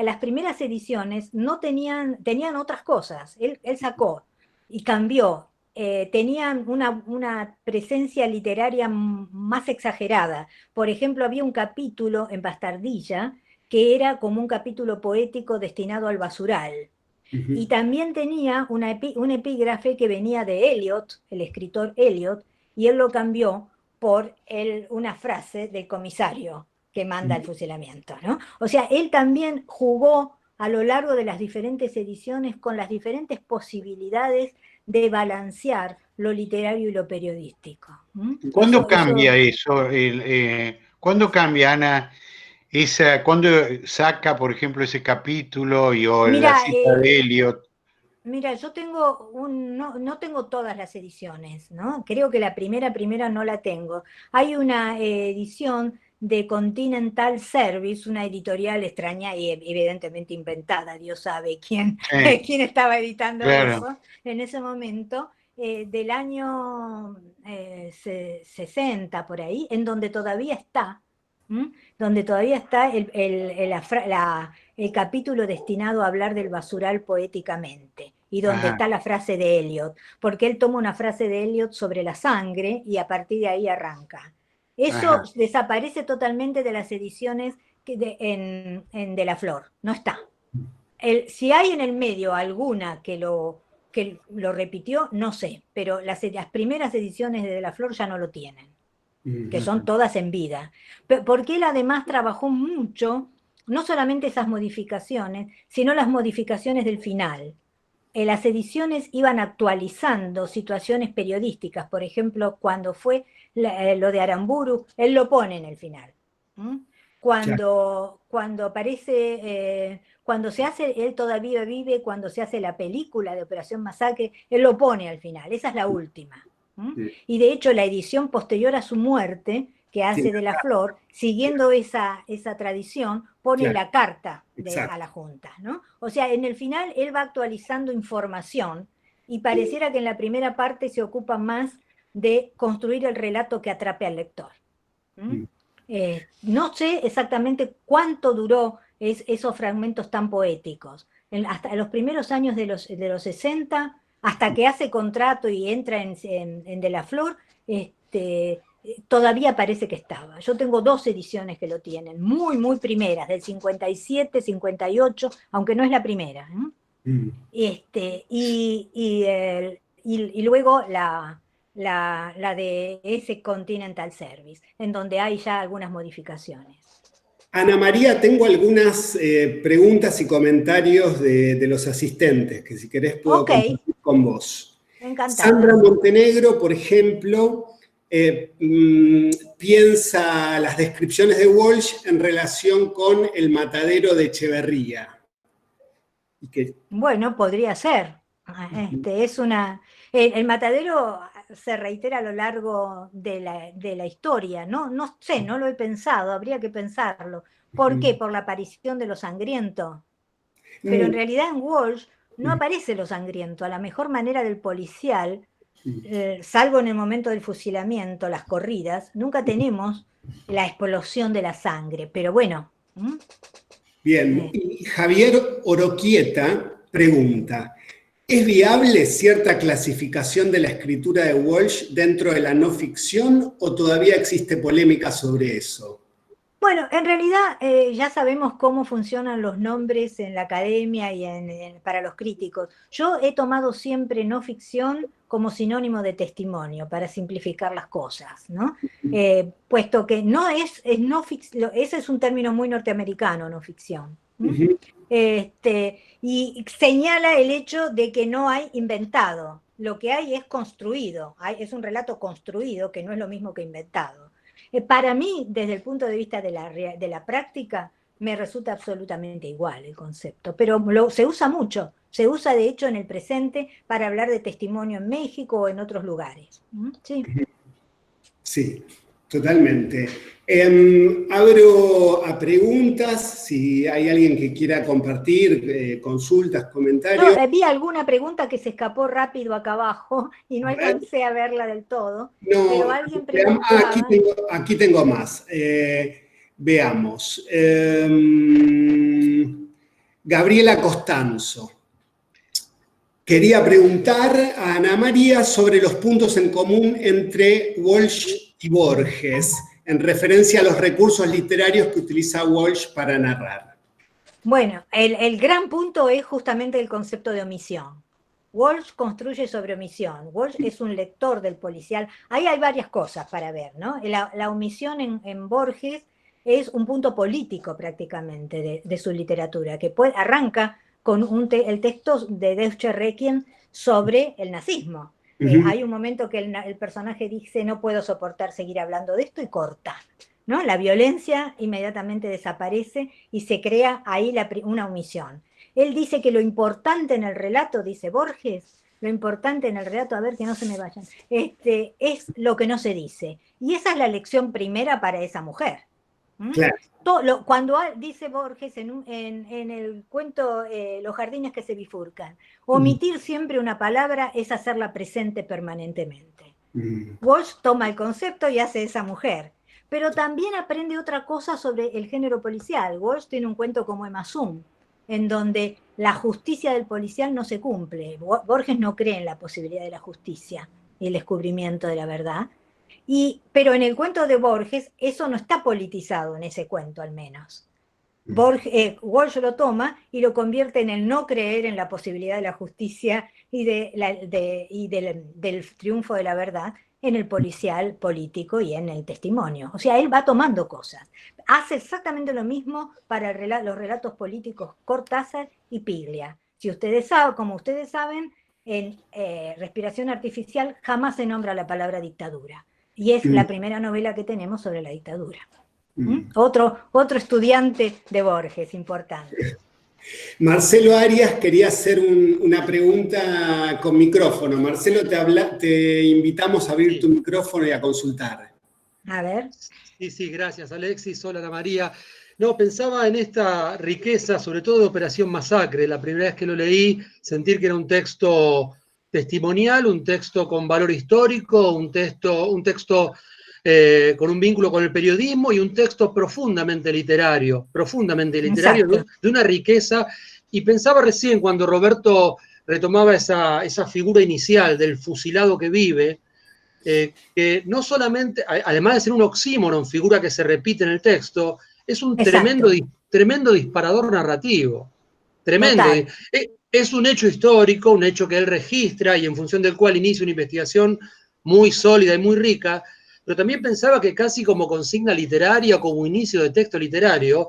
las primeras ediciones no tenían otras cosas. Él sacó y cambió. Tenían una presencia literaria más exagerada. Por ejemplo, había un capítulo en Bastardilla que era como un capítulo poético destinado al basural. Y también tenía un epígrafe que venía de Eliot, el escritor Eliot, y él lo cambió por una frase del comisario que manda el fusilamiento, ¿no? O sea, él también jugó a lo largo de las diferentes ediciones con las diferentes posibilidades de balancear lo literario y lo periodístico. ¿Cuándo cambia eso? ¿Cuándo cambia, Ana, cuándo saca, por ejemplo, ese capítulo o la cita de Eliot? Mira, yo tengo no tengo todas las ediciones, ¿no? Creo que la primera no la tengo. Hay una edición de Continental Service, una editorial extraña y evidentemente inventada, Dios sabe quién estaba editando eso en ese momento, del año 60 por ahí, en donde todavía está, el capítulo destinado a hablar del basural poéticamente, y donde está la frase de Eliot, porque él toma una frase de Eliot sobre la sangre y a partir de ahí arranca. Eso desaparece totalmente de las ediciones de La Flor, no está. Si hay en el medio alguna que lo repitió, no sé, pero las primeras ediciones de La Flor ya no lo tienen, que son todas en vida. Porque él además trabajó mucho, no solamente esas modificaciones, sino las modificaciones del final. Las ediciones iban actualizando situaciones periodísticas, por ejemplo, cuando fue lo de Aramburu, él lo pone en el final. Cuando aparece, cuando se hace Él todavía vive, cuando se hace la película de Operación Masacre, él lo pone al final, esa es la última. Y de hecho la edición posterior a su muerte, que hace de La Flor, siguiendo esa tradición, pone la carta a la Junta, ¿no? O sea, en el final él va actualizando información y pareciera que en la primera parte se ocupa más de construir el relato que atrape al lector. No sé exactamente cuánto duró esos fragmentos tan poéticos. Hasta los primeros años de los 60, hasta que hace contrato y entra en De La Flor, todavía parece que estaba. Yo tengo 2 ediciones que lo tienen, muy, muy primeras, del 57, 58, aunque no es la primera. Y luego la de ese Continental Service, en donde hay ya algunas modificaciones. Ana María, tengo algunas preguntas y comentarios de los asistentes, que si querés puedo compartir con vos. Encantada. Sandra Montenegro, por ejemplo, piensa las descripciones de Walsh en relación con el matadero de Echeverría. Bueno, podría ser. El matadero se reitera a lo largo de la historia, ¿no? No sé, no lo he pensado, habría que pensarlo. ¿Por qué? Por la aparición de lo sangriento. Pero en realidad en Walsh no aparece lo sangriento. A la mejor manera del policial, salvo en el momento del fusilamiento, las corridas, nunca tenemos la explosión de la sangre. Pero bueno. Bien, y Javier Oroquieta pregunta: ¿es viable cierta clasificación de la escritura de Walsh dentro de la no ficción o todavía existe polémica sobre eso? Bueno, en realidad ya sabemos cómo funcionan los nombres en la academia y para los críticos. Yo he tomado siempre no ficción como sinónimo de testimonio, para simplificar las cosas, ¿no? Puesto que no es no ficción, ese es un término muy norteamericano, no ficción. Y señala el hecho de que no hay inventado, lo que hay es construido, es un relato construido, que no es lo mismo que inventado. Para mí, desde el punto de vista de la práctica, me resulta absolutamente igual el concepto, pero se usa mucho, se usa de hecho en el presente para hablar de testimonio en México o en otros lugares. Sí, sí, totalmente. Abro a preguntas, si hay alguien que quiera compartir, consultas, comentarios. Yo vi alguna pregunta que se escapó rápido acá abajo y no alcancé a verla del todo, no, pero alguien preguntaba... aquí tengo más. Veamos. Gabriela Costanzo quería preguntar a Ana María sobre los puntos en común entre Walsh y Borges, en referencia a los recursos literarios que utiliza Walsh para narrar. Bueno, el gran punto es justamente el concepto de omisión. Walsh construye sobre omisión. Walsh es un lector del policial. Ahí hay varias cosas para ver, ¿no? La omisión en Borges es un punto político prácticamente de su literatura, que arranca con el texto de Deutsche Requiem sobre el nazismo. Hay un momento que el personaje dice: no puedo soportar seguir hablando de esto, y corta, ¿no? La violencia inmediatamente desaparece y se crea ahí una omisión. Él dice que lo importante en el relato, dice Borges, lo importante en el relato, a ver que no se me vayan, es lo que no se dice. Y esa es la lección primera para esa mujer. Claro. Cuando dice Borges en el cuento Los jardines que se bifurcan, omitir siempre una palabra es hacerla presente permanentemente. Walsh toma el concepto y hace esa mujer, pero también aprende otra cosa sobre el género policial. Walsh tiene un cuento como Emma Zoom, en donde la justicia del policial no se cumple. Borges no cree en la posibilidad de la justicia y el descubrimiento de la verdad. Pero en el cuento de Borges eso no está politizado, en ese cuento al menos. Walsh lo toma y lo convierte en el no creer en la posibilidad de la justicia y del triunfo de la verdad en el policial político y en el testimonio. O sea, él va tomando cosas. Hace exactamente lo mismo para los relatos políticos Cortázar y Piglia. Como ustedes saben, en Respiración Artificial jamás se nombra la palabra dictadura. Y es la primera novela que tenemos sobre la dictadura. Otro estudiante de Borges, importante. Marcelo Arias quería hacer una pregunta con micrófono. Marcelo, te invitamos a abrir tu micrófono y a consultar. A ver. Sí, gracias Alexis. Hola Ana María. No, pensaba en esta riqueza, sobre todo de Operación Masacre. La primera vez que lo leí, sentir que era un texto testimonial, un texto con valor histórico, un texto con un vínculo con el periodismo y un texto profundamente literario de una riqueza. Y pensaba recién cuando Roberto retomaba esa figura inicial del fusilado que vive, que no solamente, además de ser un oxímoron, figura que se repite en el texto, es un tremendo disparador narrativo. Tremendo. Es un hecho histórico, un hecho que él registra y en función del cual inicia una investigación muy sólida y muy rica, pero también pensaba que casi como consigna literaria, como inicio de texto literario,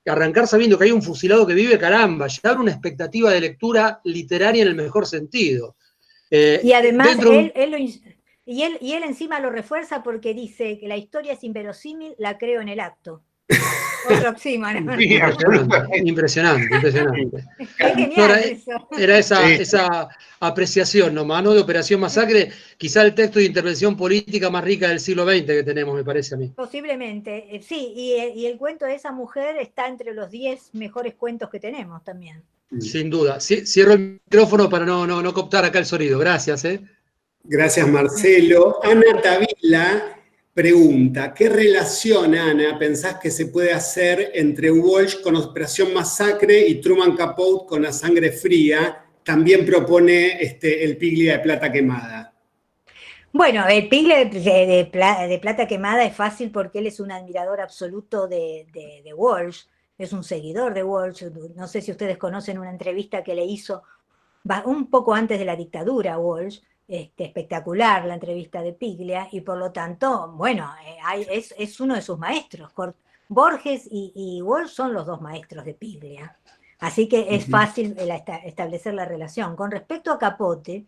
arrancar sabiendo que hay un fusilado que vive, caramba, ya abre una expectativa de lectura literaria en el mejor sentido. Y además él encima lo refuerza porque dice que la historia es inverosímil, la creo en el acto. Otro oxímoron. Impresionante. Es genial eso. Era esa apreciación nomás, ¿no? De Operación Masacre, quizá el texto de intervención política más rica del siglo XX que tenemos, me parece a mí. Posiblemente, sí, y el cuento de esa mujer está entre los 10 mejores cuentos que tenemos también. Sin duda. Cierro el micrófono para no cooptar acá el sonido. Gracias. Gracias, Marcelo. Ana Tavila pregunta, ¿qué relación, Ana, pensás que se puede hacer entre Walsh con Operación Masacre y Truman Capote con La Sangre Fría? También propone el Piglia de Plata Quemada. Bueno, el Piglia de Plata Quemada es fácil porque él es un admirador absoluto de Walsh, es un seguidor de Walsh. No sé si ustedes conocen una entrevista que le hizo un poco antes de la dictadura a Walsh. Espectacular la entrevista de Piglia, y por lo tanto, bueno, es uno de sus maestros. Borges y Walsh son los dos maestros de Piglia. Así que es fácil establecer la relación. Con respecto a Capote,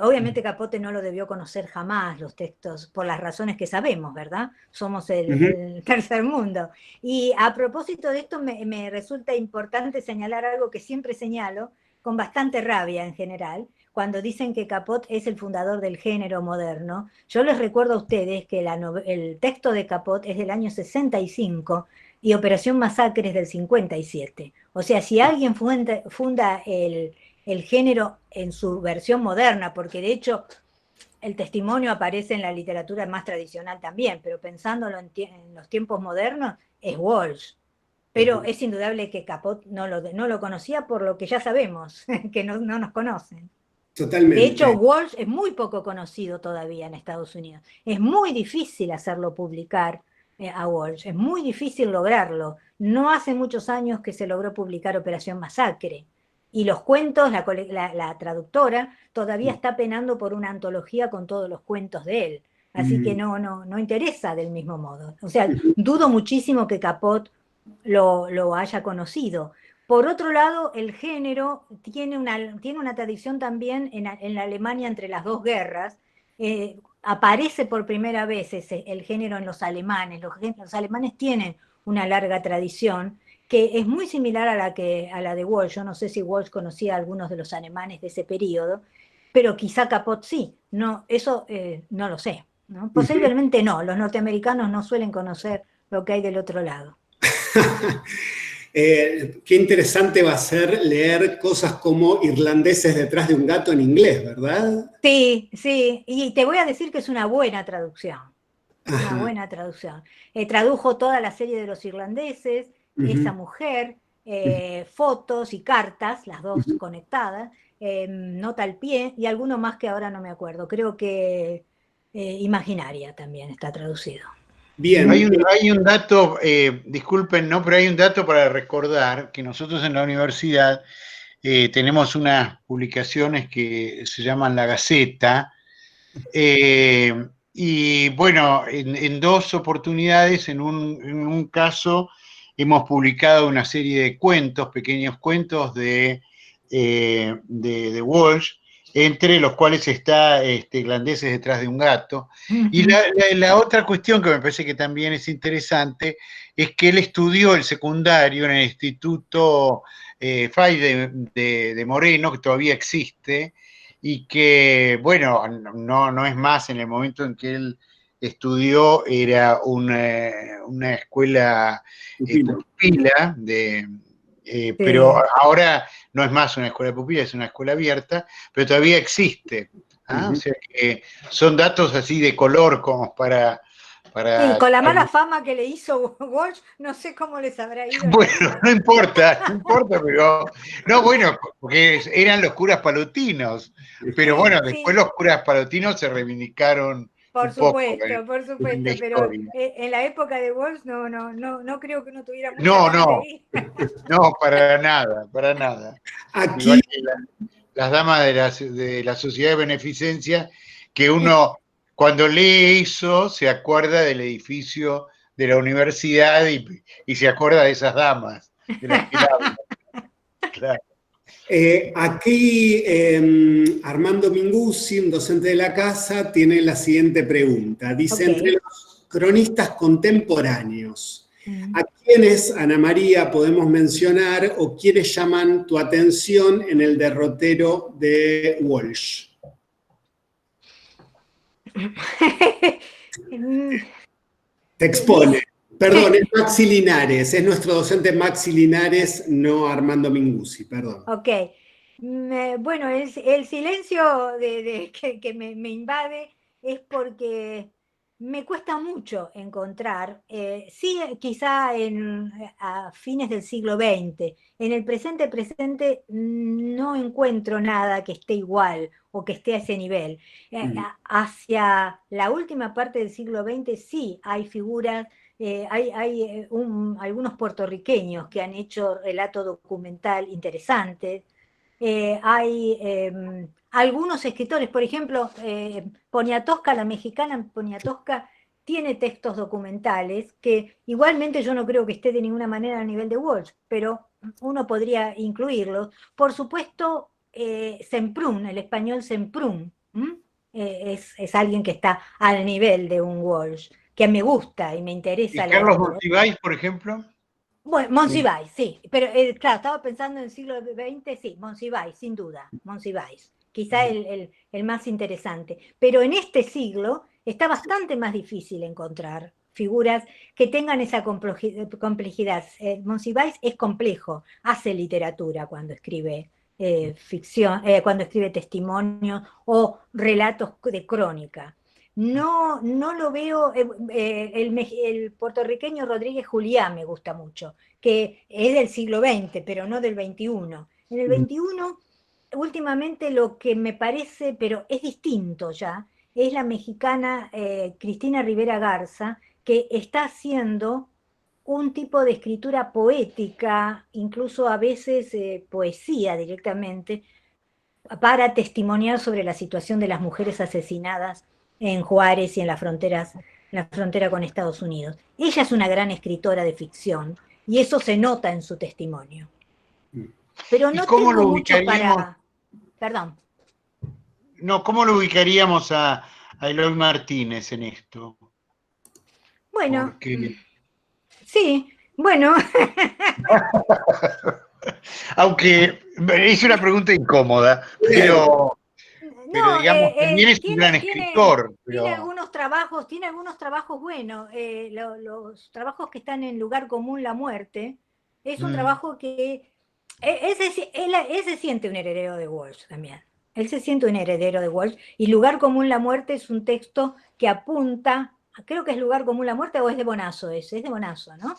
obviamente Capote no lo debió conocer jamás los textos, por las razones que sabemos, ¿verdad? Somos el tercer mundo. Y a propósito de esto, me resulta importante señalar algo que siempre señalo, con bastante rabia en general, cuando dicen que Capote es el fundador del género moderno. Yo les recuerdo a ustedes que el texto de Capote es del año 65 y Operación Masacre es del 57. O sea, si alguien funda el género en su versión moderna, porque de hecho el testimonio aparece en la literatura más tradicional también, pero pensándolo en los tiempos modernos, es Walsh. Pero es indudable que Capote no lo conocía por lo que ya sabemos, que no nos conocen. Totalmente. De hecho, Walsh es muy poco conocido todavía en Estados Unidos. Es muy difícil hacerlo publicar a Walsh, es muy difícil lograrlo. No hace muchos años que se logró publicar Operación Masacre. Y los cuentos, la traductora todavía está penando por una antología con todos los cuentos de él. Así que no interesa del mismo modo. O sea, dudo muchísimo que Capote lo haya conocido. Por otro lado, el género tiene una tradición también en la Alemania entre las dos guerras. Aparece por primera vez el género en los alemanes. Los alemanes tienen una larga tradición que es muy similar a la de Walsh. Yo no sé si Walsh conocía a algunos de los alemanes de ese periodo, pero quizá Capote sí. No, eso no lo sé, ¿no? Posiblemente no. Los norteamericanos no suelen conocer lo que hay del otro lado. Qué interesante va a ser leer cosas como Irlandeses detrás de un gato en inglés, ¿verdad? Sí, sí, y te voy a decir que es una buena traducción. Una Ajá. buena traducción. Tradujo toda la serie de los irlandeses, esa mujer, fotos y cartas, las dos conectadas, nota al pie y alguno más que ahora no me acuerdo. Creo que Imaginaria también está traducido. Bien. Hay un dato, disculpen, ¿no? Pero hay un dato para recordar que nosotros en la universidad tenemos unas publicaciones que se llaman La Gaceta, y bueno, en dos oportunidades, en un caso hemos publicado una serie de cuentos, pequeños cuentos de Walsh, entre los cuales está Irlandeses detrás de un gato. Y la otra cuestión que me parece que también es interesante es que él estudió el secundario en el Instituto FAI de Moreno, que todavía existe, y que, bueno, no es más, en el momento en que él estudió era una escuela pupila, pero ahora no es más una escuela pupila, es una escuela abierta, pero todavía existe. O sea que son datos así de color como para... Sí, con la mala fama que le hizo Walsh, no sé cómo les habrá ido. Bueno, no importa, pero... No, bueno, porque eran los curas palutinos, pero bueno, después los curas palutinos se reivindicaron por un poco supuesto, en la pero historia. en la época de Walsh no creo que uno tuviera mucha No, ahí. no, para nada, para nada. Aquí... Igual que las damas de la Sociedad de Beneficencia, que uno cuando lee eso se acuerda del edificio de la universidad y se acuerda de esas damas, de las que hablan. Claro. Aquí Armando Minguzzi, un docente de la casa, tiene la siguiente pregunta. Dice, entre los cronistas contemporáneos, ¿a quiénes, Ana María, podemos mencionar o quiénes llaman tu atención en el derrotero de Walsh? Te expone. Perdón, es Maxi Linares, es nuestro docente Maxi Linares, no Armando Minguzzi, perdón. Ok. Bueno, el silencio que me invade es porque me cuesta mucho encontrar, sí, quizá a fines del siglo XX. En el presente no encuentro nada que esté igual o que esté a ese nivel. Hacia la última parte del siglo XX sí hay figuras. Hay algunos puertorriqueños que han hecho relato documental interesantes. Hay algunos escritores, por ejemplo, Poniatowska, la mexicana Poniatowska, tiene textos documentales que igualmente yo no creo que esté de ninguna manera a nivel de Walsh, pero uno podría incluirlos. Por supuesto, Semprún, el español Semprún, es alguien que está al nivel de un Walsh, que me gusta y me interesa ¿Y leer. Carlos Monsiváis, por ejemplo? Bueno, Monsiváis, sí, pero claro, estaba pensando en el siglo XX, sí, Monsiváis, sin duda, Monsiváis, quizá el más interesante. Pero en este siglo está bastante más difícil encontrar figuras que tengan esa complejidad. Monsiváis es complejo, hace literatura cuando escribe ficción, cuando escribe testimonios o relatos de crónica. No lo veo, el puertorriqueño Rodríguez Juliá me gusta mucho, que es del siglo XX, pero no del XXI. En el XXI, últimamente lo que me parece, pero es distinto ya, es la mexicana Cristina Rivera Garza, que está haciendo un tipo de escritura poética, incluso a veces poesía directamente, para testimoniar sobre la situación de las mujeres asesinadas en Juárez y en la frontera con Estados Unidos. Ella es una gran escritora de ficción y eso se nota en su testimonio. Pero no tengo mucho para... Perdón. No, ¿cómo lo ubicaríamos a Eloy Martínez en esto? Bueno, porque... sí, bueno. Aunque es una pregunta incómoda, pero... pero No, digamos, también es un gran escritor. Tiene algunos trabajos buenos. Los trabajos que están en Lugar Común, La Muerte, es un trabajo que él se siente un heredero de Walsh también. Él se siente un heredero de Walsh. Y Lugar Común, La Muerte es un texto que apunta, creo que es Lugar Común, La Muerte, o es de Bonazo ese, es de Bonazo, ¿no?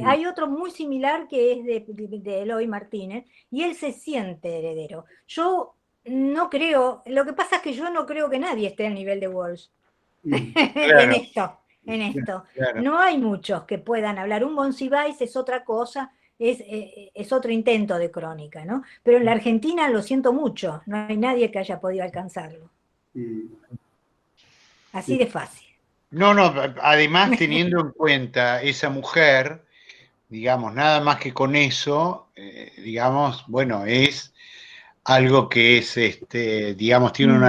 Hay otro muy similar que es de Eloy Martínez, y él se siente heredero. Yo no creo, lo que pasa es que yo no creo que nadie esté al nivel de Walsh. Claro, en esto. claro. No hay muchos que puedan hablar. Un Monsiváis es otra cosa, es otro intento de crónica, ¿no? Pero en la Argentina lo siento mucho, no hay nadie que haya podido alcanzarlo. Así de fácil. No, no, además teniendo en cuenta esa mujer, digamos, nada más que con eso, digamos, bueno, es algo que es, digamos, tiene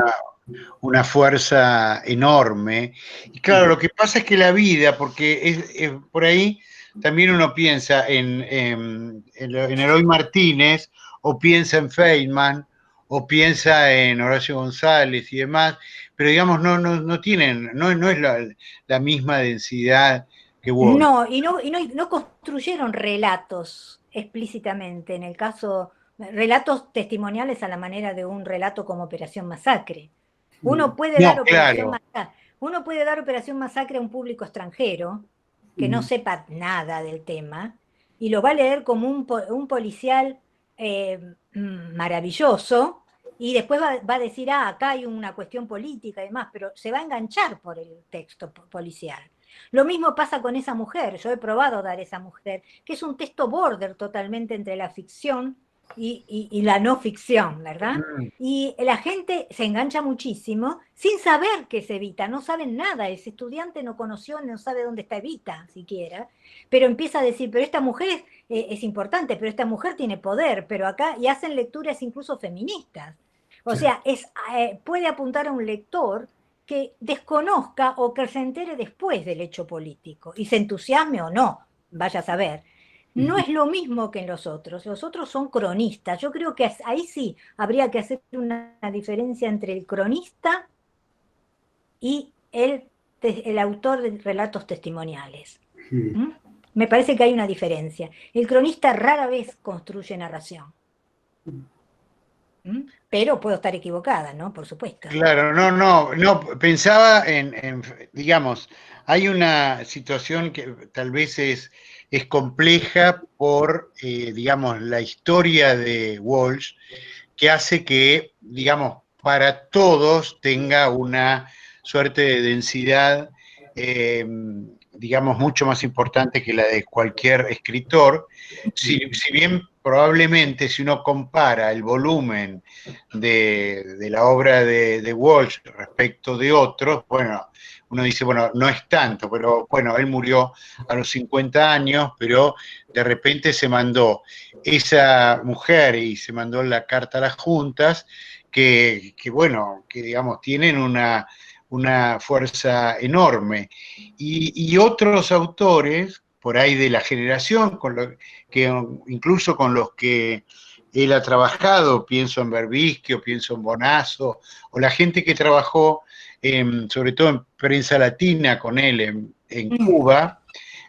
una fuerza enorme. Y claro, lo que pasa es que la vida, porque por ahí también uno piensa en Eloy Martínez, o piensa en Feynman, o piensa en Horacio González y demás, pero digamos, no tienen, no es la misma densidad que Walsh. No, y no construyeron relatos explícitamente, en el caso, relatos testimoniales a la manera de un relato como Operación Masacre. Uno puede dar claro. Uno puede dar Operación Masacre a un público extranjero que no sepa nada del tema y lo va a leer como un policial maravilloso, y después va a decir, acá hay una cuestión política y demás, pero se va a enganchar por el texto policial. Lo mismo pasa con esa mujer. Yo he probado dar esa mujer, que es un texto border totalmente entre la ficción y la no ficción, ¿verdad? Y la gente se engancha muchísimo sin saber que es Evita, no saben nada, ese estudiante no conoció, no sabe dónde está Evita siquiera, pero empieza a decir, pero esta mujer es importante, pero esta mujer tiene poder, pero acá, y hacen lecturas incluso feministas. O sea, puede apuntar a un lector que desconozca o que se entere después del hecho político y se entusiasme o no, vaya a saber. No es lo mismo que en los otros son cronistas. Yo creo que ahí sí habría que hacer una diferencia entre el cronista y el autor de relatos testimoniales. Me parece que hay una diferencia. El cronista rara vez construye narración. Pero puedo estar equivocada, ¿no? Por supuesto. Claro, no, pensaba digamos, hay una situación que tal vez es compleja por, digamos, la historia de Walsh, que hace que, digamos, para todos tenga una suerte de densidad, digamos, mucho más importante que la de cualquier escritor, si bien probablemente si uno compara el volumen de la obra de Walsh respecto de otros, bueno, uno dice, bueno, no es tanto, pero bueno, él murió a los 50 años, pero de repente se mandó esa mujer y se mandó la carta a las juntas, que bueno, que digamos, tienen una fuerza enorme. Y otros autores, por ahí de la generación, incluso con los que él ha trabajado, pienso en Berbisky o pienso en Bonazo, o la gente que trabajó sobre todo en prensa latina con él en Cuba,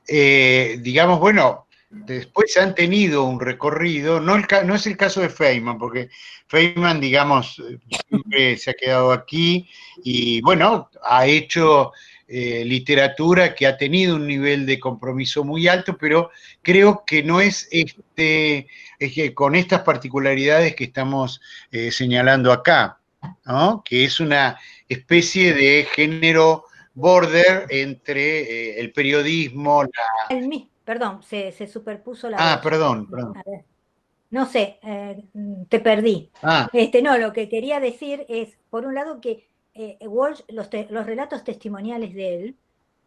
digamos, bueno, después han tenido un recorrido, no es el caso de Feynman, porque Feynman, digamos, siempre se ha quedado aquí y, bueno, ha hecho literatura que ha tenido un nivel de compromiso muy alto, pero creo que no es que con estas particularidades que estamos señalando acá, ¿no? Que es una especie de género border entre el periodismo, Perdón, se superpuso la voz. Perdón. A ver. No sé, te perdí. No, lo que quería decir es, por un lado, que Walsh, los relatos testimoniales de él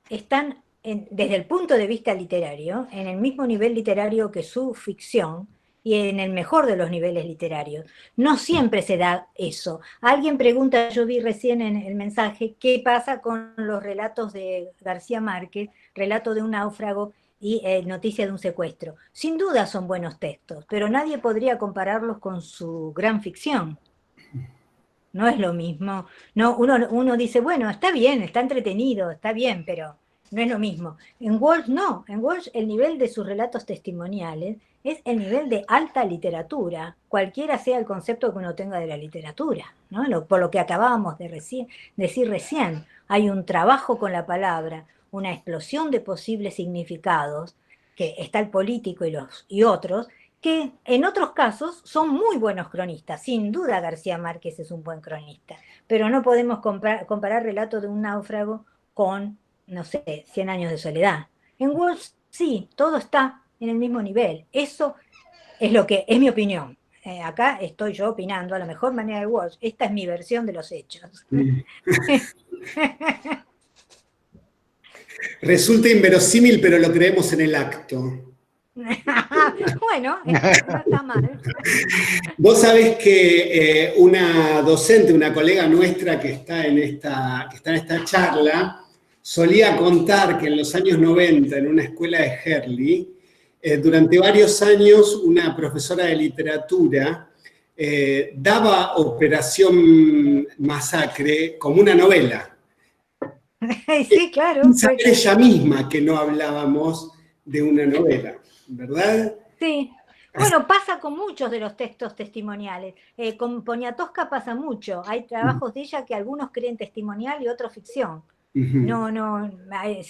están, desde el punto de vista literario, en el mismo nivel literario que su ficción y en el mejor de los niveles literarios. No siempre se da eso. Alguien pregunta, yo vi recién en el mensaje, ¿qué pasa con los relatos de García Márquez, relato de un náufrago y noticia de un secuestro? Sin duda son buenos textos, pero nadie podría compararlos con su gran ficción. no es lo mismo. No, uno dice, bueno, está bien, está entretenido, está bien, pero no es lo mismo. En Walsh no, en Walsh el nivel de sus relatos testimoniales es el nivel de alta literatura, cualquiera sea el concepto que uno tenga de la literatura, ¿no? Por lo que acabábamos de decir recién, hay un trabajo con la palabra, una explosión de posibles significados, que está el político y otros, que en otros casos son muy buenos cronistas. Sin duda García Márquez es un buen cronista, pero no podemos comparar relato de un náufrago con, no sé, 100 años de soledad. En Walsh sí, todo está en el mismo nivel. Eso es lo que es mi opinión. Acá estoy yo opinando a la mejor manera de Walsh. Esta es mi versión de los hechos. Resulta inverosímil, pero lo creemos en el acto. Bueno, no está mal. Vos sabés que una docente, una colega nuestra que está en esta charla, solía contar que en los años 90, en una escuela de Herley, durante varios años una profesora de literatura daba Operación Masacre como una novela. Sí, claro. Sin saber ella misma que no hablábamos de una novela, ¿verdad? Sí. Bueno, pasa con muchos de los textos testimoniales. Con Poniatowska pasa mucho. Hay trabajos de ella que algunos creen testimonial y otros ficción. No,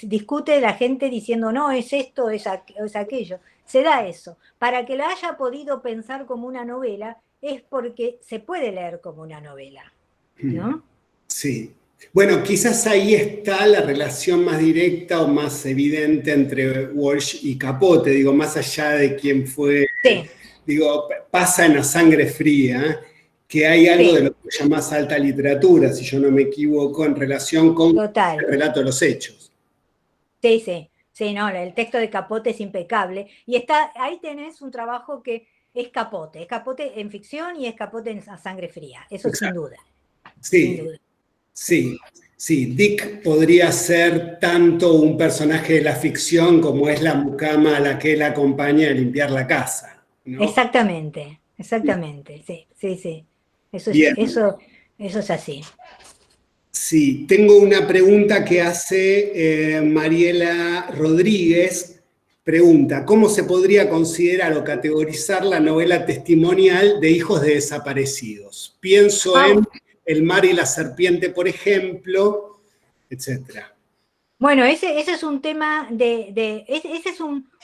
discute la gente diciendo, no, es esto, es aquello. Se da eso. Para que la haya podido pensar como una novela, es porque se puede leer como una novela, ¿no? Sí. Bueno, quizás ahí está la relación más directa o más evidente entre Walsh y Capote, digo, más allá de quién fue, sí. Digo, pasa en La sangre fría, que hay algo de lo que llamas alta literatura, si yo no me equivoco, en relación con Total. El relato de los hechos. Sí, no, el texto de Capote es impecable, y ahí tenés un trabajo que es Capote en ficción y es Capote en La sangre fría, eso sin duda. Sí. Sin duda. Sí, Dick podría ser tanto un personaje de la ficción como es la mucama a la que él acompaña a limpiar la casa, ¿no? Exactamente, sí. Eso es así. Sí, tengo una pregunta que hace Mariela Rodríguez. Pregunta, ¿cómo se podría considerar o categorizar la novela testimonial de hijos de desaparecidos? Pienso en El mar y la serpiente, por ejemplo, etcétera. Bueno, ese es un tema ese es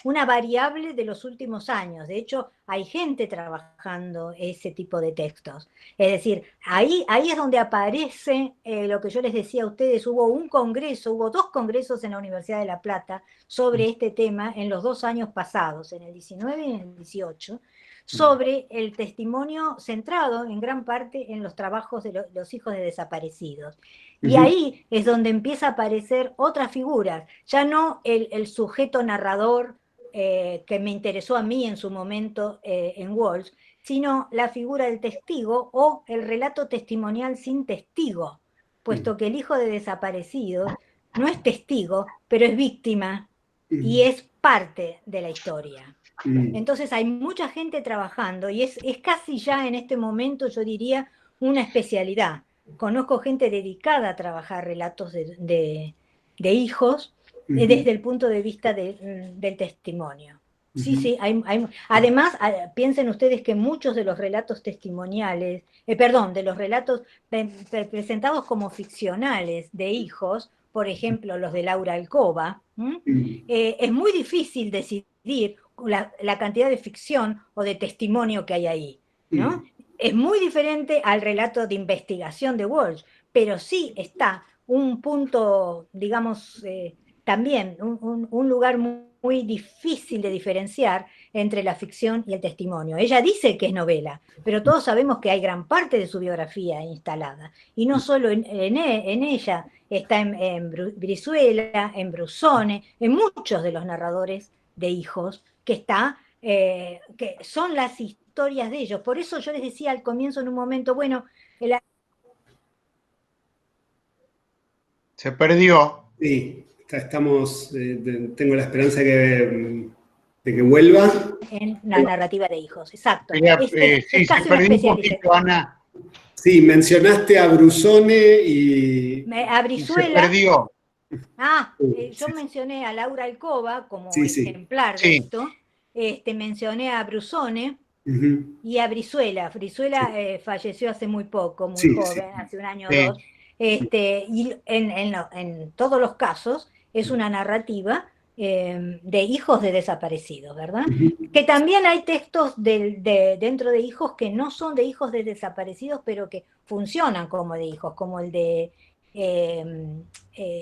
una variable de los últimos años. De hecho, hay gente trabajando ese tipo de textos. Es decir, ahí es donde aparece lo que yo les decía a ustedes. Hubo 2 congresos en la Universidad de La Plata sobre este tema en los 2 años pasados, en el 19 y en el 18, sobre el testimonio centrado en gran parte en los trabajos de los hijos de desaparecidos. Y ahí es donde empieza a aparecer otras figuras, ya no el sujeto narrador que me interesó a mí en su momento en Walsh, sino la figura del testigo o el relato testimonial sin testigo, puesto que el hijo de desaparecidos no es testigo, pero es víctima y es parte de la historia. Entonces hay mucha gente trabajando y es casi ya en este momento, yo diría, una especialidad. Conozco gente dedicada a trabajar relatos de hijos desde el punto de vista del testimonio. Sí, además, piensen ustedes que muchos de los relatos testimoniales, de los relatos presentados como ficcionales de hijos, por ejemplo, los de Laura Alcoba, es muy difícil decidir la cantidad de ficción o de testimonio que hay ahí, ¿no? Es muy diferente al relato de investigación de Walsh, pero sí está un punto, digamos, también un lugar muy difícil de diferenciar entre la ficción y el testimonio. Ella dice que es novela, pero todos sabemos que hay gran parte de su biografía instalada. Y no solo en ella, está en Brizuela, en Brusone, en muchos de los narradores de hijos, que son las historias de ellos. Por eso yo les decía al comienzo en un momento, bueno... Se perdió. Sí, tengo la esperanza de que vuelva. En la narrativa de hijos, exacto. Sí, se perdió un poquito, Ana. Sí, mencionaste a Brusone y... A Y se Brizuela. perdió. Yo mencioné a Laura Alcoba como Sí, sí. ejemplar de Sí. esto. Mencioné a Brusone Ujú. y a Brizuela. Brizuela falleció hace muy poco, muy Sí, joven, sí. hace un año o Sí. dos. Y en todos los casos es una narrativa de hijos de desaparecidos, ¿verdad? Ujú. Que también hay textos dentro de hijos que no son de hijos de desaparecidos, pero que funcionan como de hijos, como el de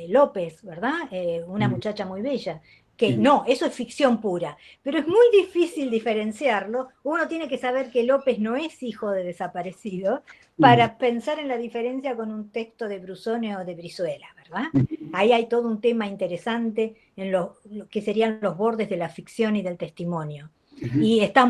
López, ¿verdad? Una muchacha muy bella. Que no, eso es ficción pura, pero es muy difícil diferenciarlo. Uno tiene que saber que López no es hijo de desaparecido para pensar en la diferencia con un texto de Brusone o de Brizuela, ¿verdad? Ahí hay todo un tema interesante en lo que serían los bordes de la ficción y del testimonio. Y está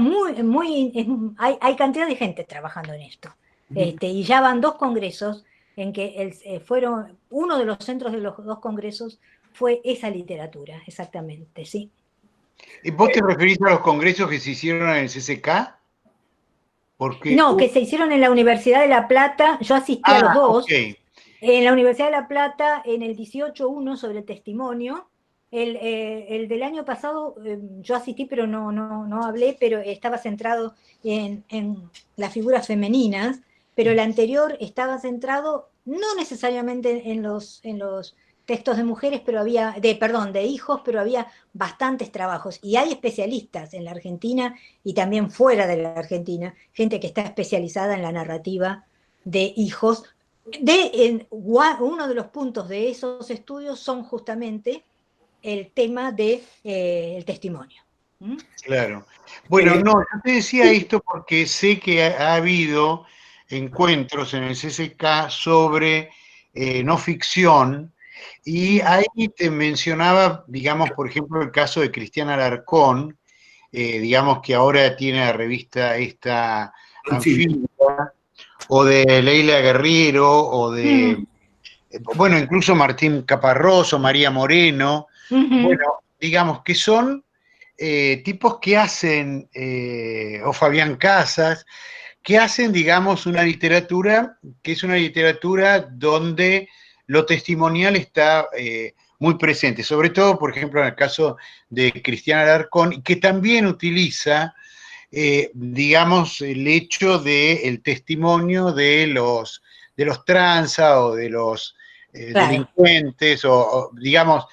hay cantidad de gente trabajando en esto. Y ya van 2 congresos en que fueron, uno de los centros de los 2 congresos fue esa literatura, exactamente, sí. ¿Y vos te referís a los congresos que se hicieron en el CCK? Porque... No, que se hicieron en la Universidad de La Plata, yo asistí a los dos. Ok. En la Universidad de La Plata, en el 18.1 sobre el testimonio. El del año pasado yo asistí, pero no hablé, pero estaba centrado en las figuras femeninas, pero el anterior estaba centrado no necesariamente en los textos de mujeres, pero de hijos, pero había bastantes trabajos. Y hay especialistas en la Argentina y también fuera de la Argentina, gente que está especializada en la narrativa de hijos. Uno de los puntos de esos estudios son justamente el tema del testimonio. Claro. Bueno, no, yo te decía esto porque sé que ha habido encuentros en el CCK sobre no ficción, y ahí te mencionaba, digamos, por ejemplo, el caso de Cristiana Alarcón, digamos que ahora tiene la revista esta Anfibia, o de Leila Guerriero, o de, bueno, incluso Martín Caparrós o María Moreno, bueno, digamos que son tipos que hacen, o Fabián Casas, que hacen, digamos, una literatura que es una literatura donde lo testimonial está muy presente, sobre todo, por ejemplo, en el caso de Cristiana Alarcón, que también utiliza, digamos, el hecho del testimonio de los tranza o de los delincuentes, o, digamos,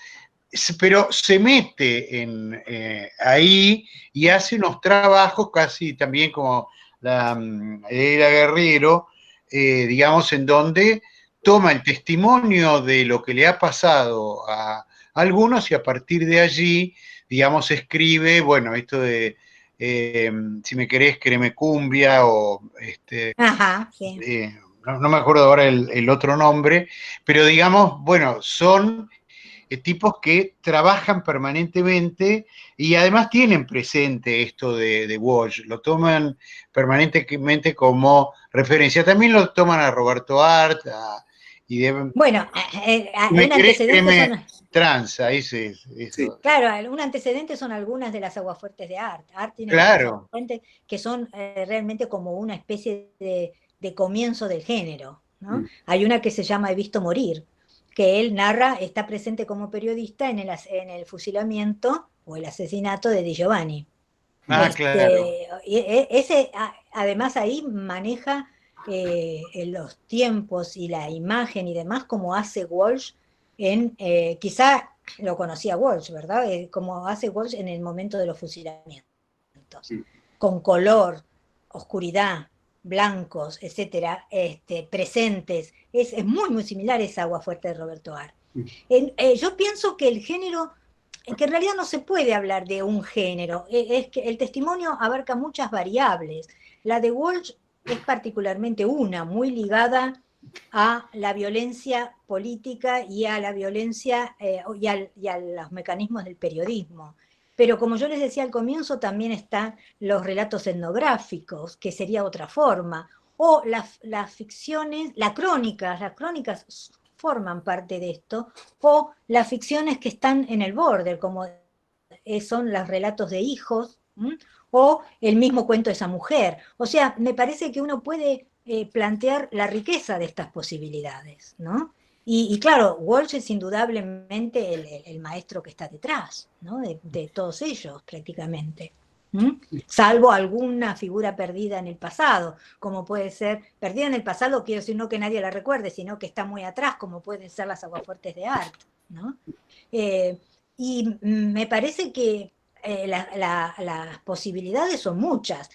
pero se mete ahí y hace unos trabajos casi también como la Leila Guerriero, digamos, en donde toma el testimonio de lo que le ha pasado a algunos y a partir de allí, digamos, escribe, bueno, esto de si me querés, quereme cumbia, o Sí. no me acuerdo ahora el otro nombre, pero digamos, bueno, son tipos que trabajan permanentemente y además tienen presente esto de Walsh, lo toman permanentemente como referencia. También lo toman a Roberto Art, Bueno, un antecedente son... tranza, eso. Claro, un antecedente son algunas de las aguafuertes de Art. Art tiene varias aguafuertes que son realmente como una especie de comienzo del género, ¿no? Hay una que se llama He visto morir, que él narra, está presente como periodista en el fusilamiento o el asesinato de Di Giovanni. Claro. Además ahí maneja los tiempos y la imagen y demás como hace Walsh quizá lo conocía Walsh, ¿verdad? Como hace Walsh en el momento de los fusilamientos, con color, oscuridad, blancos, etcétera, presentes. Es muy, muy similar esa Aguafuerte de Roberto Art. Yo pienso que el género, que en realidad no se puede hablar de un género, es que el testimonio abarca muchas variables. La de Walsh es particularmente una, muy ligada a la violencia política y a la violencia y a los mecanismos del periodismo. Pero como yo les decía al comienzo, también están los relatos etnográficos, que sería otra forma, o las ficciones, las crónicas forman parte de esto, o las ficciones que están en el border, como son los relatos de hijos, o el mismo cuento de esa mujer. O sea, me parece que uno puede plantear la riqueza de estas posibilidades, ¿no? Y claro, Walsh es indudablemente el maestro que está detrás, ¿no? De todos ellos, prácticamente. Salvo alguna figura perdida en el pasado, como puede ser, perdida en el pasado quiero decir no que nadie la recuerde, sino que está muy atrás, como pueden ser las Aguafuertes de Art, ¿no? Y me parece que las posibilidades son muchas.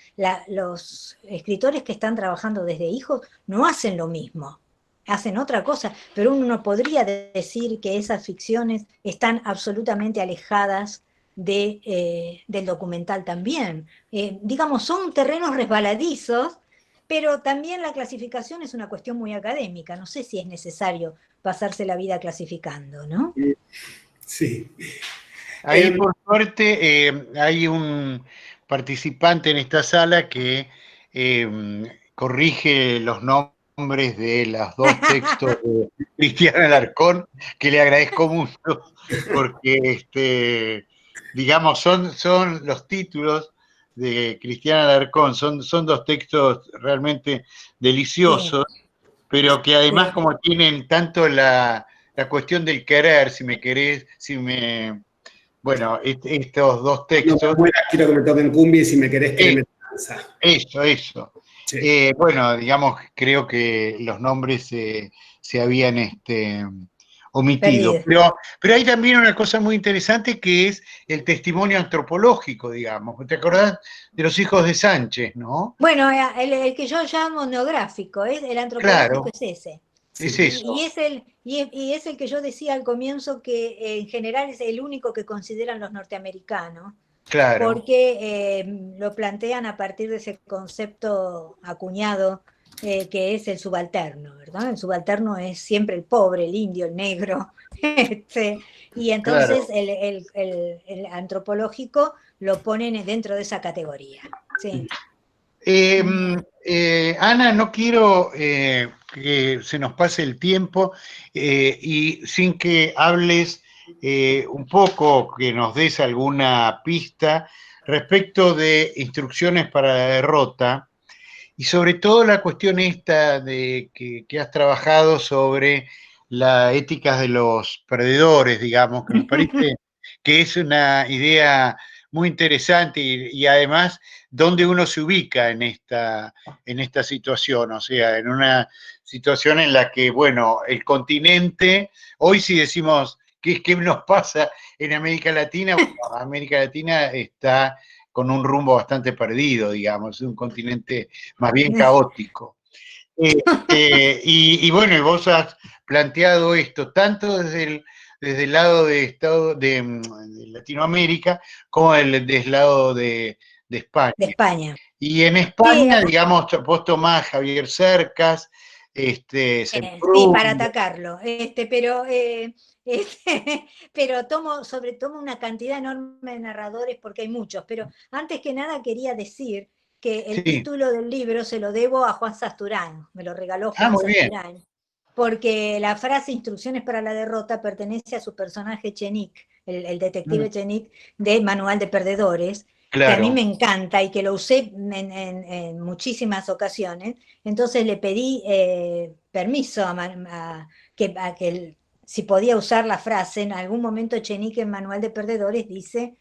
Los escritores que están trabajando desde hijos no hacen lo mismo, hacen otra cosa, pero uno no podría decir que esas ficciones están absolutamente alejadas del documental también. Digamos, son terrenos resbaladizos, pero también la clasificación es una cuestión muy académica. No sé si es necesario pasarse la vida clasificando, ¿no? Sí. Ahí, por suerte, hay un participante en esta sala que corrige los nombres de los dos textos de Cristiana Alarcón, que le agradezco mucho, porque, digamos, son los títulos de Cristiana Alarcón, son dos textos realmente deliciosos, sí, pero que además, sí, como tienen tanto la cuestión del querer, si me querés, bueno, estos dos textos. No, quiero que me toquen cumbia y si me querés que me danza. Eso. Sí. Bueno, digamos, creo que los nombres se habían omitido. Pero hay también una cosa muy interesante que es el testimonio antropológico, digamos. ¿Te acordás de los hijos de Sánchez, no? Bueno, el que yo llamo etnográfico, el antropológico, claro, es ese. Es eso. Y es el que yo decía al comienzo que en general es el único que consideran los norteamericanos. Claro. Porque lo plantean a partir de ese concepto acuñado que es el subalterno, ¿verdad? El subalterno es siempre el pobre, el indio, el negro. Y entonces claro, el antropológico lo ponen dentro de esa categoría. Sí. Ana, no quiero que se nos pase el tiempo y sin que hables un poco, que nos des alguna pista respecto de instrucciones para la derrota y sobre todo la cuestión esta de que has trabajado sobre la ética de los perdedores, digamos, que me parece que es una idea muy interesante y además dónde uno se ubica en esta situación, o sea, en una situación en la que, bueno, el continente, hoy si decimos qué nos pasa en América Latina, bueno, América Latina está con un rumbo bastante perdido, digamos, es un continente más bien caótico. Y bueno, y vos has planteado esto tanto desde el lado de Latinoamérica como desde el lado de España. De España. Y en España, sí, digamos, vos tomás Javier Cercas, sí, para atacarlo, pero tomo una cantidad enorme de narradores porque hay muchos, pero antes que nada quería decir que el título del libro se lo debo a Juan Sasturán, me lo regaló Juan Sasturán, porque la frase Instrucciones para la derrota pertenece a su personaje Chenique, el detective Chenique de Manual de Perdedores, claro, que a mí me encanta y que lo usé en muchísimas ocasiones. Entonces le pedí permiso a que si podía usar la frase. En algún momento Chenique en Manual de Perdedores dice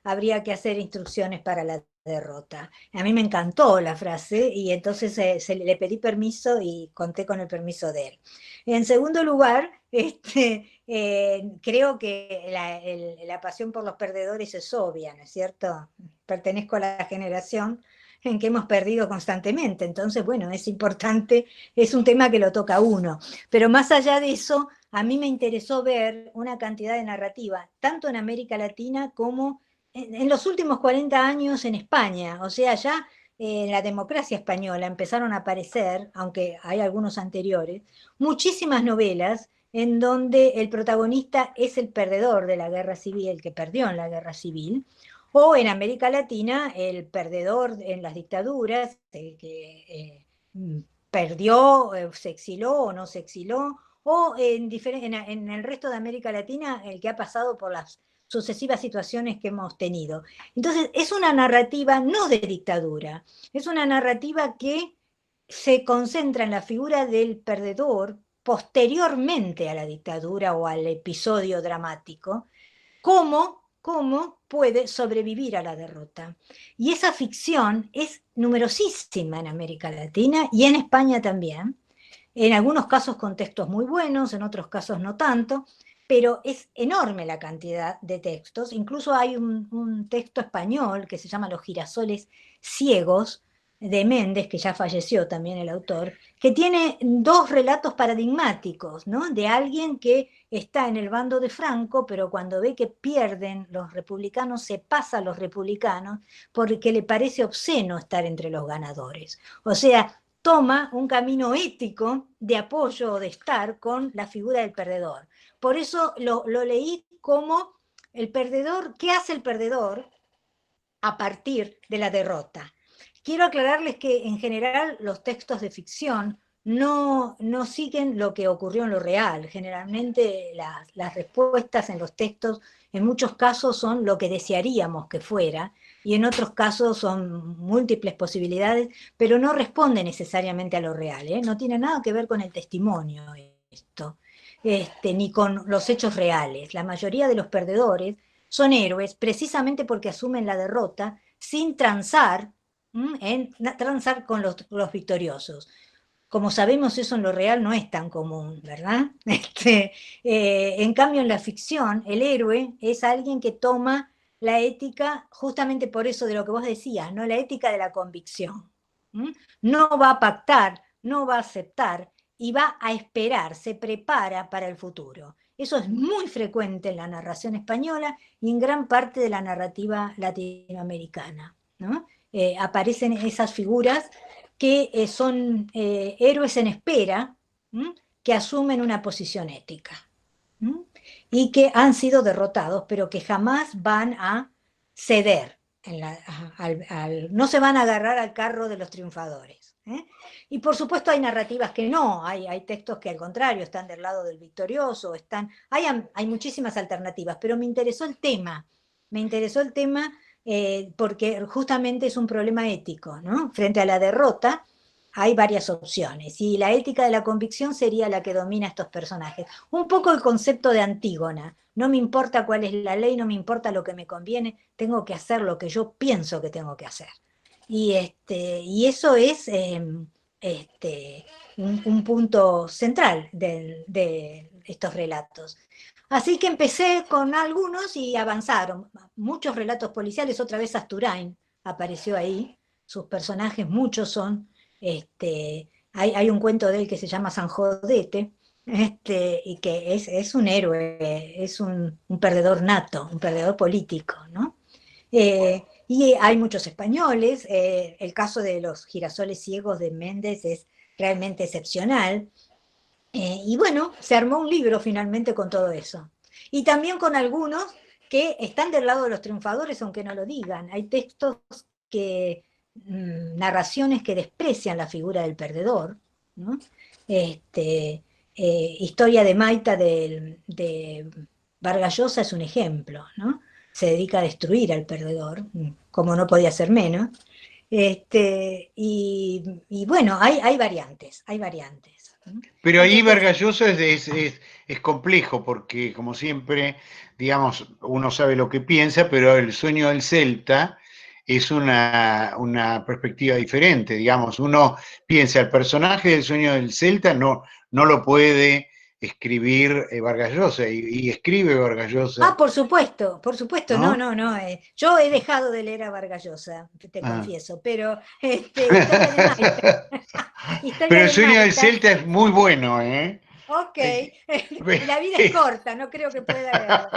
habría que hacer instrucciones para la derrota. A mí me encantó la frase y entonces le pedí permiso y conté con el permiso de él. En segundo lugar, creo que la pasión por los perdedores es obvia, ¿no es cierto? Pertenezco a la generación en que hemos perdido constantemente, entonces, bueno, es importante, es un tema que lo toca a uno. Pero más allá de eso, a mí me interesó ver una cantidad de narrativa, tanto en América Latina como en los últimos 40 años en España, o sea, ya en la democracia española empezaron a aparecer, aunque hay algunos anteriores, muchísimas novelas en donde el protagonista es el perdedor de la guerra civil, el que perdió en la guerra civil, o en América Latina el perdedor en las dictaduras, el que perdió, se exiló o no se exiló, o en el resto de América Latina el que ha pasado por las sucesivas situaciones que hemos tenido. Entonces, es una narrativa no de dictadura, es una narrativa que se concentra en la figura del perdedor posteriormente a la dictadura o al episodio dramático, cómo puede sobrevivir a la derrota. Y esa ficción es numerosísima en América Latina y en España también. En algunos casos con textos muy buenos, en otros casos no tanto, pero es enorme la cantidad de textos. Incluso hay un texto español que se llama Los girasoles ciegos, de Méndez, que ya falleció también el autor, que tiene dos relatos paradigmáticos, ¿no? De alguien que está en el bando de Franco, pero cuando ve que pierden los republicanos, se pasa a los republicanos porque le parece obsceno estar entre los ganadores. O sea, toma un camino ético de apoyo o de estar con la figura del perdedor. Por eso lo leí como el perdedor, ¿qué hace el perdedor a partir de la derrota? Quiero aclararles que en general los textos de ficción no siguen lo que ocurrió en lo real. Generalmente las respuestas en los textos en muchos casos son lo que desearíamos que fuera y en otros casos son múltiples posibilidades, pero no responde necesariamente a lo real, ¿eh? No tiene nada que ver con el testimonio esto, ni con los hechos reales. La mayoría de los perdedores son héroes precisamente porque asumen la derrota sin transar con los victoriosos. Como sabemos, eso en lo real no es tan común, ¿verdad? En cambio, en la ficción, el héroe es alguien que toma la ética, justamente por eso de lo que vos decías, ¿no? La ética de la convicción. No va a pactar, no va a aceptar y va a esperar, se prepara para el futuro. Eso es muy frecuente en la narración española y en gran parte de la narrativa latinoamericana, ¿no? Aparecen esas figuras que son héroes en espera, que asumen una posición ética y que han sido derrotados, pero que jamás van a ceder, no se van a agarrar al carro de los triunfadores. Y por supuesto hay narrativas que no, hay textos que al contrario están del lado del victorioso, hay muchísimas alternativas, pero me interesó el tema porque justamente es un problema ético, ¿no? Frente a la derrota hay varias opciones y la ética de la convicción sería la que domina a estos personajes. Un poco el concepto de Antígona, no me importa cuál es la ley, no me importa lo que me conviene, tengo que hacer lo que yo pienso que tengo que hacer. Y eso es un punto central de estos relatos. Así que empecé con algunos y avanzaron. Muchos relatos policiales, otra vez Asturain apareció ahí, sus personajes, muchos son. Hay un cuento de él que se llama San Jodete, y que es un héroe, es un perdedor nato, un perdedor político, ¿no? Y hay muchos españoles, el caso de los girasoles ciegos de Méndez es realmente excepcional. Y bueno, se armó un libro finalmente con todo eso. Y también con algunos que están del lado de los triunfadores, aunque no lo digan. Hay textos narraciones que desprecian la figura del perdedor, ¿no? Historia de Maita de Vargas Llosa es un ejemplo, ¿no? Se dedica a destruir al perdedor, como no podía ser menos. Y bueno, hay variantes. Pero ahí Entonces, Vargas Llosa es complejo porque, como siempre, digamos, uno sabe lo que piensa, pero el sueño del Celta es una perspectiva diferente, digamos. Uno piensa, el personaje del sueño del Celta no lo puede escribir Vargas Llosa, y escribe Vargas Llosa, por supuesto, ¿no? no. Yo he dejado de leer a Vargas Llosa, te Ah. confieso, pero Historia de Maita. Pero Historia el de sueño del Maita. Celta es muy bueno, ¿eh? Ok, y la vida es corta, no creo que pueda leerlo.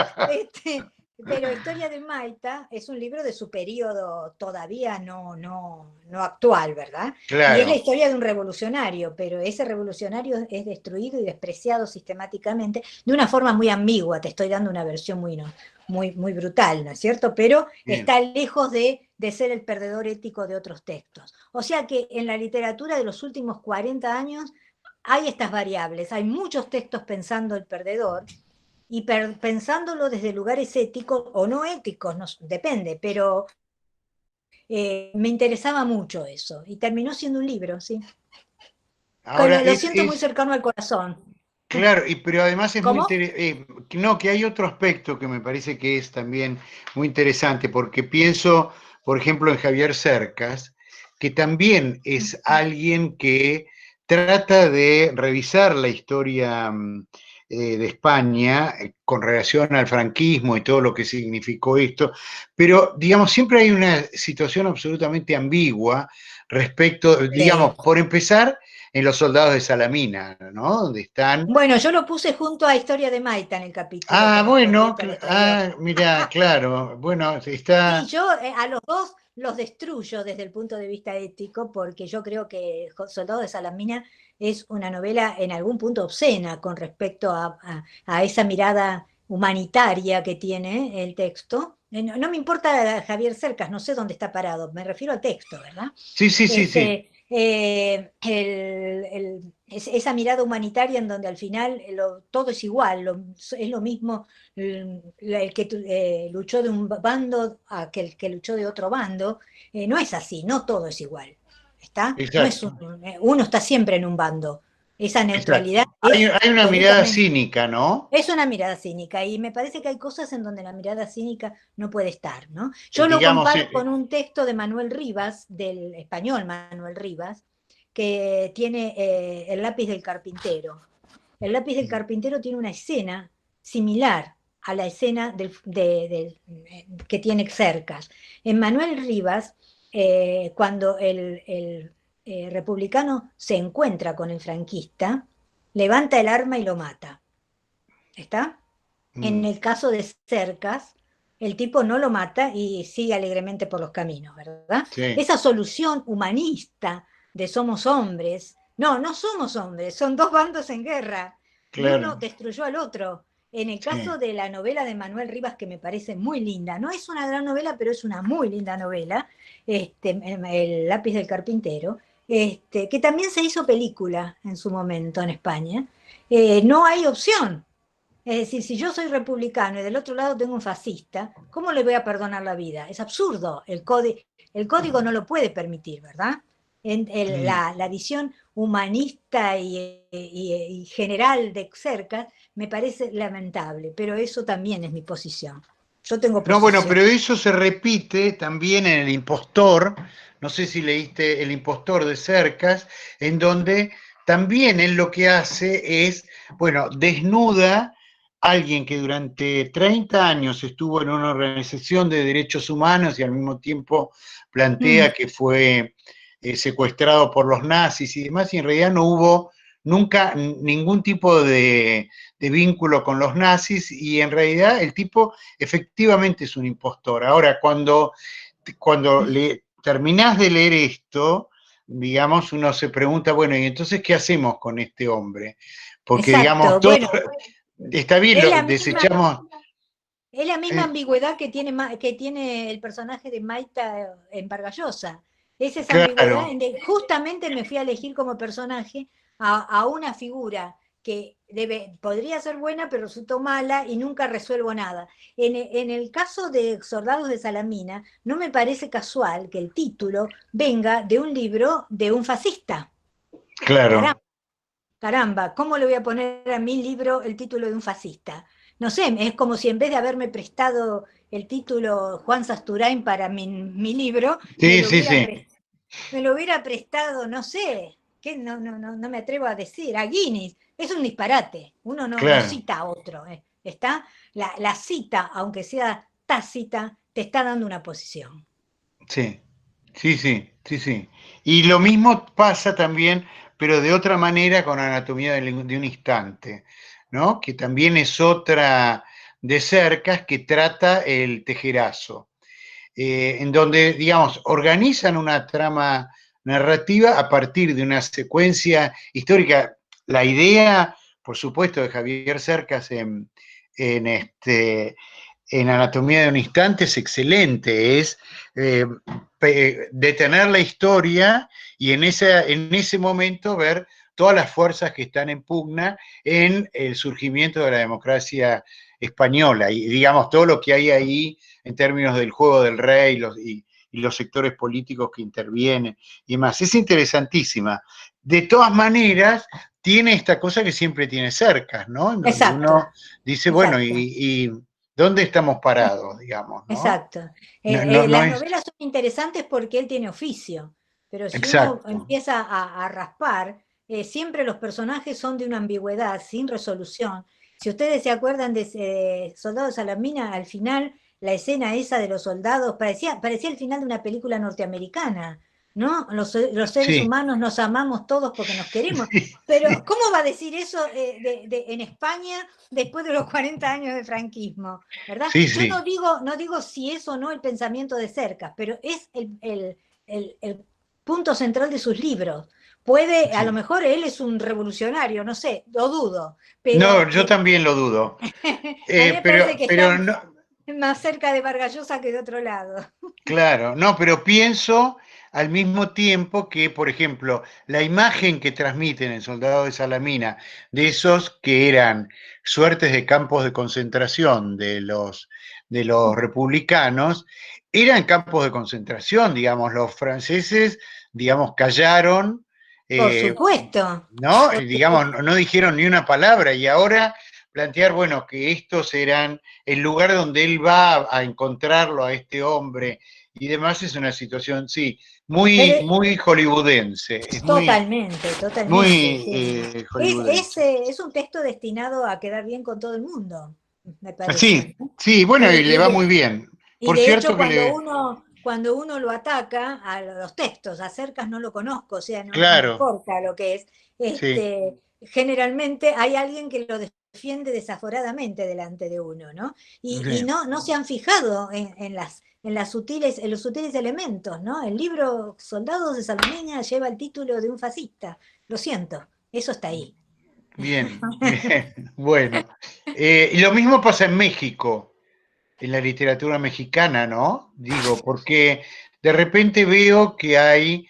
Pero Historia de Maita es un libro de su periodo todavía no actual, ¿verdad? Y es la Claro. historia de un revolucionario, pero ese revolucionario es destruido y despreciado sistemáticamente de una forma muy ambigua. Te estoy dando una versión muy brutal, ¿no es cierto? Pero Bien. está lejos de ser el perdedor ético de otros textos. O sea que en la literatura de los últimos 40 años hay estas variables, hay muchos textos pensando el perdedor y pensándolo desde lugares éticos o no éticos, depende, pero me interesaba mucho eso y terminó siendo un libro, sí. Ahora, lo siento muy cercano al corazón. claro, pero además es muy ¿Cómo? interesante, no, que hay otro aspecto que me parece que es también muy interesante, porque pienso, por ejemplo, en Javier Cercas, que también es alguien que trata de revisar la historia de España con relación al franquismo y todo lo que significó esto, pero digamos, siempre hay una situación absolutamente ambigua respecto, digamos, por empezar, en Los Soldados de Salamina, ¿no? Donde están. Bueno, yo lo puse junto a Historia de Maita en el capítulo Ah, bueno, correspondiente a la anterior. mira, claro, bueno, Sí, está, yo a los dos los destruyo desde el punto de vista ético, porque yo creo que Soldado de Salamina es una novela en algún punto obscena con respecto a esa mirada humanitaria que tiene el texto. No, no me importa Javier Cercas, no sé dónde está parado, me refiero al texto, ¿verdad? sí, sí, sí, sí, Esa mirada humanitaria en donde al final todo es igual, es lo mismo el que luchó de un bando a que el que luchó de otro bando. No es así, no todo es igual, ¿está? No es exacto, uno está siempre en un bando. Esa exacto. neutralidad Hay, es hay una mirada absolutamente, cínica, ¿no? es una mirada cínica, y me parece que hay cosas en donde la mirada cínica no puede estar, ¿no? Yo lo Digamos, comparo con un texto de Manuel Rivas, del español Manuel Rivas, que tiene El lápiz del carpintero. El lápiz del carpintero tiene una escena similar a la escena que tiene Cercas. En Manuel Rivas, cuando el republicano se encuentra con el franquista, levanta el arma y lo mata. ¿Está? En mm, el caso de Cercas, el tipo no lo mata y sigue alegremente por los caminos, ¿verdad? sí, Esa solución humanista de somos hombres, no, no somos hombres, son dos bandos en guerra y uno claro, destruyó al otro. En el caso sí, de la novela de Manuel Rivas, que me parece muy linda, no es una gran novela, pero es una muy linda novela, El lápiz del carpintero, que también se hizo película en su momento en España. No hay opción. Es decir, si yo soy republicano y del otro lado tengo un fascista, ¿cómo le voy a perdonar la vida? Es absurdo. El código no lo puede permitir, ¿verdad? mm. La visión humanista y general de Cercas me parece lamentable, pero eso también es mi posición. Yo tengo No, bueno, posición. pero eso se repite también en El Impostor, no sé si leíste El Impostor de Cercas, en donde también él lo que hace es, bueno, desnuda a alguien que durante 30 años estuvo en una organización de derechos humanos y al mismo tiempo Mm, plantea que fue secuestrado por los nazis y demás, y en realidad no hubo nunca ningún tipo de vínculo con los nazis, y en realidad el tipo efectivamente es un impostor. Ahora, cuando terminás de leer esto, digamos, uno se pregunta, bueno, ¿y entonces qué hacemos con este hombre? Porque, digamos, exacto. todo Bueno, está bien, es lo la misma, desechamos. es la misma eh, ambigüedad que tiene el personaje de Maita en Vargallosa. Es esa ambigüedad claro, en que justamente me fui a elegir como personaje a una figura que podría ser buena, pero resultó mala y nunca resuelvo nada. En el caso de Soldados de Salamina, no me parece casual que el título venga de un libro de un fascista. claro. Caramba, caramba, ¿cómo le voy a poner a mi libro el título de un fascista? No sé, es como si en vez de haberme prestado el título Juan Sasturain para mi libro, Sí, sí, sí, me lo hubiera prestado, no sé, que no me atrevo a decir, a Guinness. Es un disparate, uno no claro. cita a otro. ¿Está? La cita, aunque sea tácita, te está dando una posición. Sí, sí, sí, sí, sí. Y lo mismo pasa también, pero de otra manera con Anatomía de un instante, ¿no? Que también es otra de Cercas que trata el tejerazo, en donde, digamos, organizan una trama narrativa a partir de una secuencia histórica. La idea, por supuesto, de Javier Cercas en en Anatomía de un instante es excelente, es eh, detener la historia y en ese momento ver todas las fuerzas que están en pugna en el surgimiento de la democracia española y digamos todo lo que hay ahí en términos del juego del rey y los sectores políticos que intervienen y más. Es interesantísima. de todas maneras tiene esta cosa que siempre tiene cercas, ¿no? En donde Exacto, uno dice, bueno, exacto. ¿y dónde estamos parados, digamos, ¿no? Exacto. No Las es... novelas son interesantes porque él tiene oficio, pero si uno Exacto. empieza a raspar, siempre los personajes son de una ambigüedad, sin resolución. Si ustedes se acuerdan de Soldados a la Mina, al final, la escena esa de los soldados parecía el final de una película norteamericana, ¿no? Los seres Sí. humanos nos amamos todos porque nos queremos. Sí, Pero, sí. ¿cómo va a decir eso en España después de los 40 años de franquismo? ¿Verdad? Sí, Yo sí. no digo si es o no el pensamiento de Cercas, pero es el punto central de sus libros. Puede, a lo Sí. mejor él es un revolucionario, no sé, lo dudo, No, pero yo también lo dudo. a mí me parece que Pero está no, más cerca de Vargas Llosa que de otro lado. claro, no, pero pienso al mismo tiempo que, por ejemplo, la imagen que transmiten en Soldado de Salamina, de esos que eran suertes de campos de concentración de los republicanos, eran campos de concentración, digamos, los franceses, digamos, callaron, Por eh, supuesto, ¿no? por Y, digamos, supuesto. no dijeron ni una palabra y ahora plantear, bueno, que estos eran el lugar donde él va a encontrarlo a este hombre y demás es una situación, sí, Pero muy hollywoodense, es totalmente, totalmente. muy Sí. hollywoodense. Es un texto destinado a quedar bien con todo el mundo, me parece, Sí, ¿no? sí, bueno, y le Y va de, muy bien. Y Por de hecho, cierto que le, cuando uno lo ataca a los textos, a Cercas no lo conozco, o sea, no me claro, importa lo que es, sí, generalmente hay alguien que lo defiende desaforadamente delante de uno, ¿no? Y sí. no se han fijado en los sutiles elementos, ¿no? El libro Soldados de Salamina lleva el título de un fascista, lo siento, eso está ahí. Bien, bien, bueno. Y lo mismo pasa en México, en la literatura mexicana, ¿no? Digo, porque de repente veo que hay,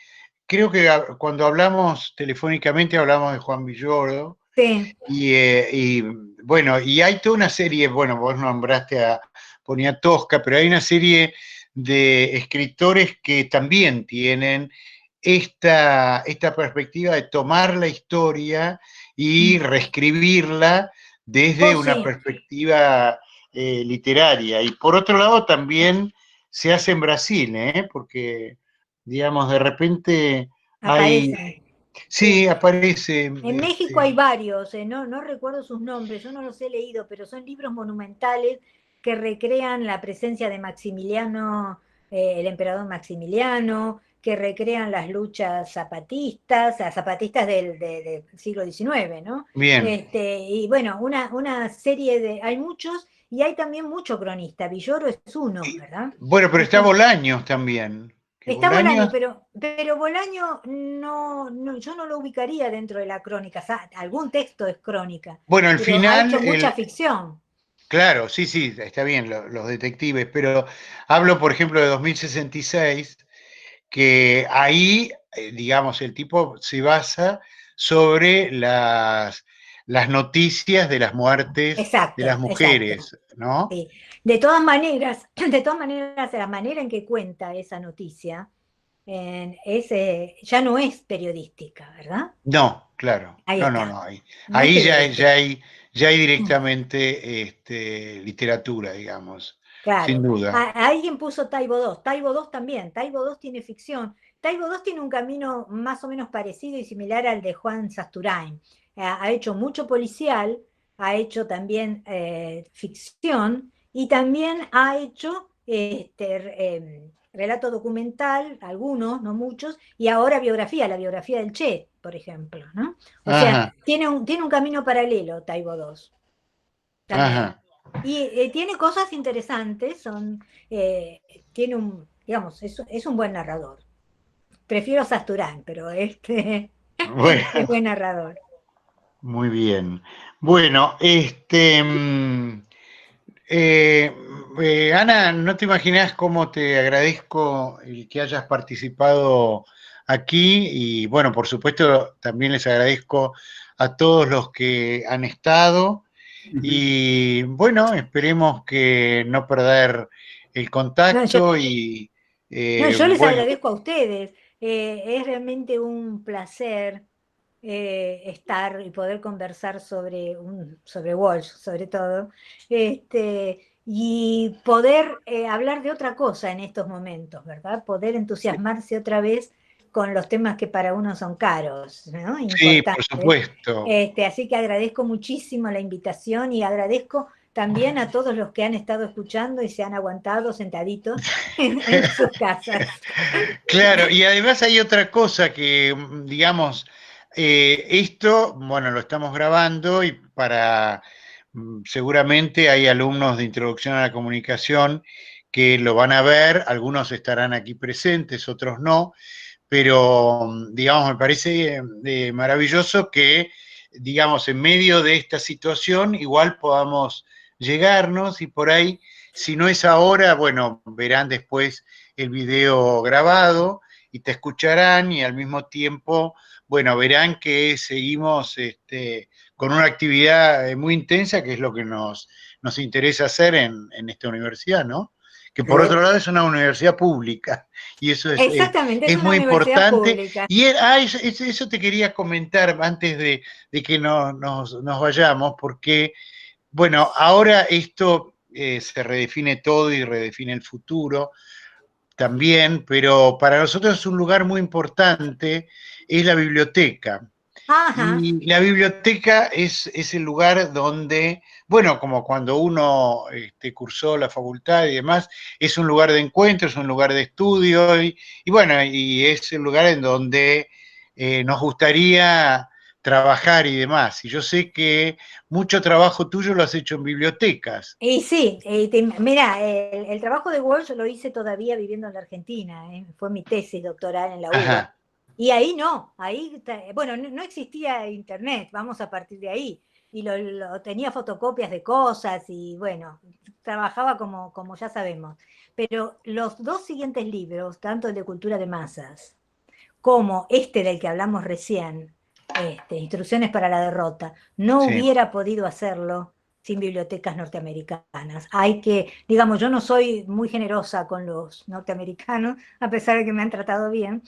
creo que cuando hablamos telefónicamente hablamos de Juan Villoro, Sí, y, bueno, y hay toda una serie, bueno, vos nombraste a Poniatowska, pero hay una serie de escritores que también tienen esta perspectiva de tomar la historia y reescribirla desde oh una sí, perspectiva literaria. Y por otro lado también se hace en Brasil, ¿eh? Porque, digamos, de repente hay, aparecen. sí, Sí. aparece, En México hay varios, no recuerdo sus nombres, yo no los he leído, pero son libros monumentales que recrean la presencia de Maximiliano, el emperador Maximiliano, que recrean las luchas zapatistas, zapatistas del siglo XIX, ¿no? bien. Y bueno, una serie hay muchos, y hay también mucho cronista, Villoro es uno, ¿verdad? Bueno, pero Es está un, Bolaños también. Que Está Bolaño, Bolaños, pero Bolaño yo no lo ubicaría dentro de la crónica. O sea, algún texto es crónica, bueno, el pero ha final, hecho mucha ficción. claro, sí, sí, está bien, los detectives, pero hablo, por ejemplo, de 2066, que ahí, digamos, el tipo se basa sobre las noticias de las muertes de las Exacto, exacto. mujeres, ¿no? Sí. De todas maneras, la manera en que cuenta esa noticia ya no es periodística, ¿verdad? No, claro, Ahí no, no, está. no, No es ahí periodística. ya hay directamente literatura, digamos, sin Claro, duda. alguien puso Taibo 2, Taibo 2 también, Taibo 2 tiene ficción, Taibo 2 tiene un camino más o menos parecido y similar al de Juan Sasturain. Ha hecho mucho policial, ha hecho también ficción y también ha hecho relato documental, algunos, no muchos, y ahora biografía, la biografía del Che, por ejemplo, ¿no? O sea, Ajá, tiene un camino paralelo Taibo 2 también. ajá. Y tiene cosas interesantes, eh, digamos, es un buen narrador. Prefiero Sasturán, pero es Bueno, buen narrador. muy bien. Bueno, eh, Ana, no te imaginas cómo te agradezco el que hayas participado aquí y bueno, por supuesto, también les agradezco a todos los que han estado y bueno, esperemos que no perder el No, contacto y no, yo les bueno, agradezco a ustedes. Es realmente un placer estar y poder conversar sobre Walsh, sobre todo, y poder hablar de otra cosa en estos momentos, ¿verdad? Poder entusiasmarse otra vez con los temas que para uno son caros, ¿no? Sí, por Importantes. supuesto. Así que agradezco muchísimo la invitación y agradezco también a todos los que han estado escuchando y se han aguantado sentaditos en sus casas. Claro, y además hay otra cosa que, digamos, esto, bueno, lo estamos grabando y seguramente hay alumnos de Introducción a la Comunicación que lo van a ver, algunos estarán aquí presentes, otros no, pero, digamos, me parece maravilloso que, digamos, en medio de esta situación igual podamos llegarnos y por ahí, si no es ahora, bueno, verán después el video grabado y te escucharán y al mismo tiempo, bueno, verán que seguimos con una actividad muy intensa, que es lo que nos interesa hacer en esta universidad, ¿no? Que por otro lado es una universidad pública y eso Exactamente, es una muy universidad importante. pública. Y eso te quería comentar antes de que nos vayamos, porque, bueno, ahora esto se redefine todo y redefine el futuro también, pero para nosotros es un lugar muy importante, es la biblioteca. Ajá. Y la biblioteca es el lugar donde, bueno, como cuando uno cursó la facultad y demás, es un lugar de encuentro, es un lugar de estudio y bueno, y es el lugar en donde nos gustaría trabajar y demás. Y yo sé que mucho trabajo tuyo lo has hecho en bibliotecas. Y sí, mira, el trabajo de Walsh lo hice todavía viviendo en la Argentina, fue mi tesis doctoral en la UBA. Ajá. Y ahí no, bueno, no existía internet, vamos a partir de ahí. Y tenía fotocopias de cosas y bueno, trabajaba como ya sabemos. Pero los dos siguientes libros, tanto el de Cultura de Masas como este del que hablamos recién, Instrucciones para la Derrota, no Sí. hubiera podido hacerlo sin bibliotecas norteamericanas. Digamos, yo no soy muy generosa con los norteamericanos, a pesar de que me han tratado bien,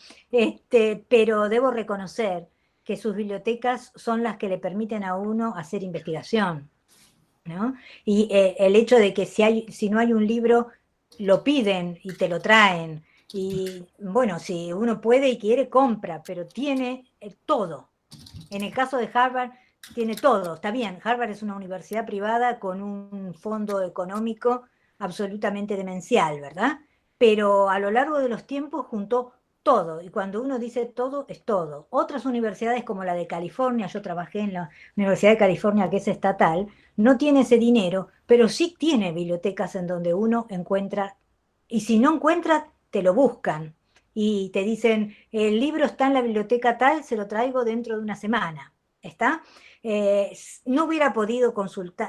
pero debo reconocer que sus bibliotecas son las que le permiten a uno hacer investigación, ¿no? Y el hecho de que si no hay un libro, lo piden y te lo traen. Y bueno, si uno puede y quiere, compra, pero tiene todo. En el caso de Harvard, tiene todo. Está bien, Harvard es una universidad privada con un fondo económico absolutamente demencial, ¿verdad? Pero a lo largo de los tiempos juntó todo. Y cuando uno dice todo, es todo. Otras universidades como la de California, yo trabajé en la Universidad de California, que es estatal, no tiene ese dinero, pero sí tiene bibliotecas en donde uno encuentra, y si no encuentra, te lo buscan y te dicen, el libro está en la biblioteca tal, se lo traigo dentro de una semana. ¿Está? No hubiera podido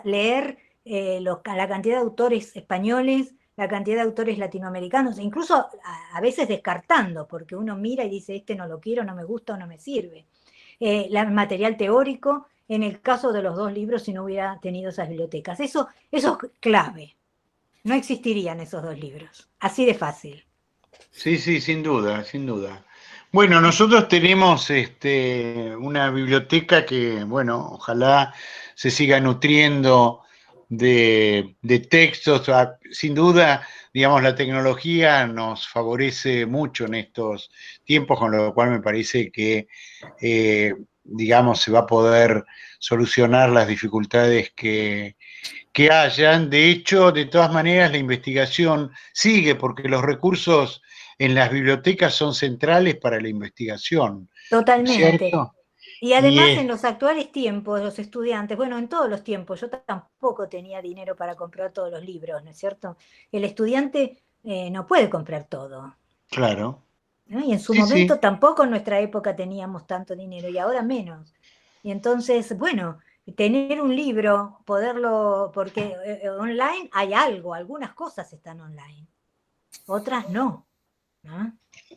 leer la cantidad de autores españoles, la cantidad de autores latinoamericanos, incluso a veces descartando, porque uno mira y dice, este no lo quiero, no me gusta o no me sirve. El material teórico, en el caso de los dos libros, si no hubiera tenido esas bibliotecas. Eso es clave. No existirían esos dos libros. Así de fácil. Sí, sí, sin duda, sin duda. Bueno, nosotros tenemos una biblioteca que, bueno, ojalá se siga nutriendo de textos. Sin duda, digamos, la tecnología nos favorece mucho en estos tiempos, con lo cual me parece que, digamos, se va a poder solucionar las dificultades que hayan. De hecho, de todas maneras, la investigación sigue porque los recursos en las bibliotecas son centrales para la investigación, Totalmente. ¿cierto? Y además en los actuales tiempos, los estudiantes, bueno, en todos los tiempos, yo tampoco tenía dinero para comprar todos los libros, ¿no es cierto? El estudiante no puede comprar todo. Claro. ¿No? Y en su Sí, momento sí. tampoco en nuestra época teníamos tanto dinero y ahora menos. Y entonces, bueno, tener un libro, poderlo, porque online hay algo, algunas cosas están online, otras no. ¿No?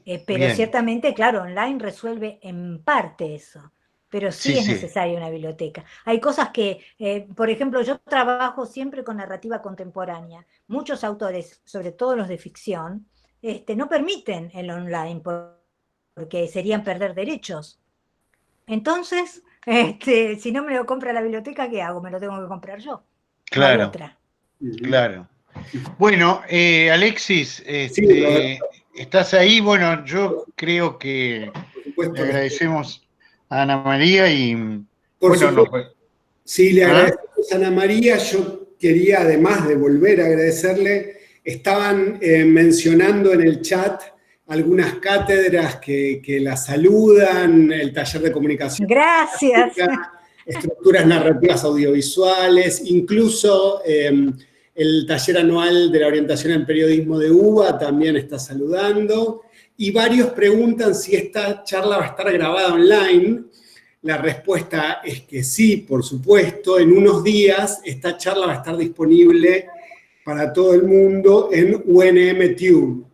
Pero Bien. ciertamente, claro, online resuelve en parte eso, pero sí Sí, es sí. necesaria una biblioteca. Hay cosas que, por ejemplo, yo trabajo siempre con narrativa contemporánea. Muchos autores, sobre todo los de ficción, no permiten el online porque serían perder derechos. Entonces, si no me lo compra la biblioteca, ¿qué hago? Me lo tengo que comprar yo. Claro, No hay otra. claro. Bueno, Alexis, Sí, ¿estás ahí? Bueno, yo creo que por le supuesto. agradecemos a Ana María y, Por bueno, supuesto. Sí, le ¿Ah? agradecemos a Ana María. Yo quería, además de volver a agradecerle, estaban mencionando en el chat algunas cátedras que la saludan, el taller de comunicación, Gracias. estructuras narrativas audiovisuales, incluso el taller anual de la orientación en periodismo de UBA también está saludando. Y varios preguntan si esta charla va a estar grabada online. La respuesta es que sí, por supuesto. En unos días esta charla va a estar disponible para todo el mundo en UNMTube,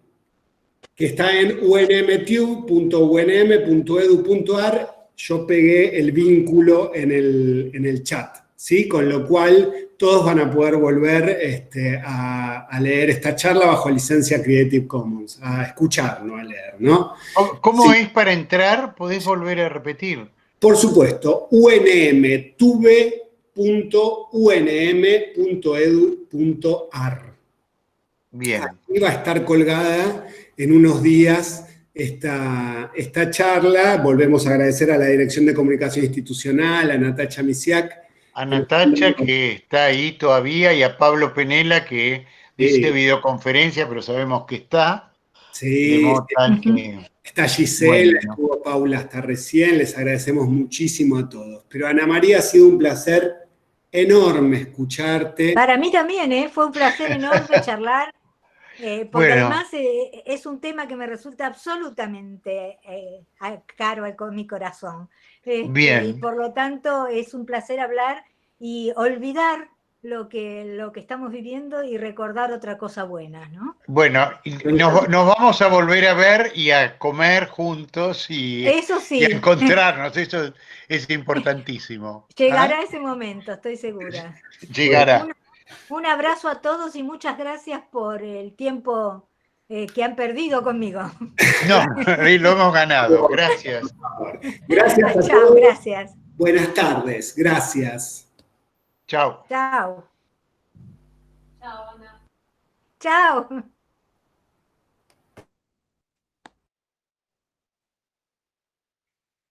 que está en unmtube.unm.edu.ar. Yo pegué el vínculo en el chat, ¿sí? Con lo cual todos van a poder volver a leer esta charla bajo licencia Creative Commons, a escuchar, no a leer, ¿no? ¿Cómo Sí. es para entrar? ¿Podés volver a repetir? Por supuesto, unmtube.unm.edu.ar. Bien. Aquí va a estar colgada en unos días esta charla. Volvemos a agradecer a la Dirección de Comunicación Institucional, a Natacha Misiak. A Natacha, que está ahí todavía, y a Pablo Penela, que dice videoconferencia, pero sabemos que está. De Sí, modo tal que, está Gisela, bueno, estuvo Paula hasta recién, les agradecemos muchísimo a todos. Pero Ana María, ha sido un placer enorme escucharte. Para mí también, fue un placer enorme charlar, porque bueno, además es un tema que me resulta absolutamente caro con mi corazón. Y bien. por lo tanto es un placer hablar y olvidar lo que estamos viviendo y recordar otra cosa buena, ¿no? Bueno, y nos vamos a volver a ver y a comer juntos y Eso a sí, encontrarnos. Eso es importantísimo. ¿Ah? llegará ese momento, estoy segura. Llegará. Un abrazo a todos y muchas gracias por el tiempo que han perdido conmigo. No, lo hemos ganado. Gracias. Gracias a Chao, todos. gracias. Buenas tardes. Gracias. Chao. Chao. Chao, Ana. Chao.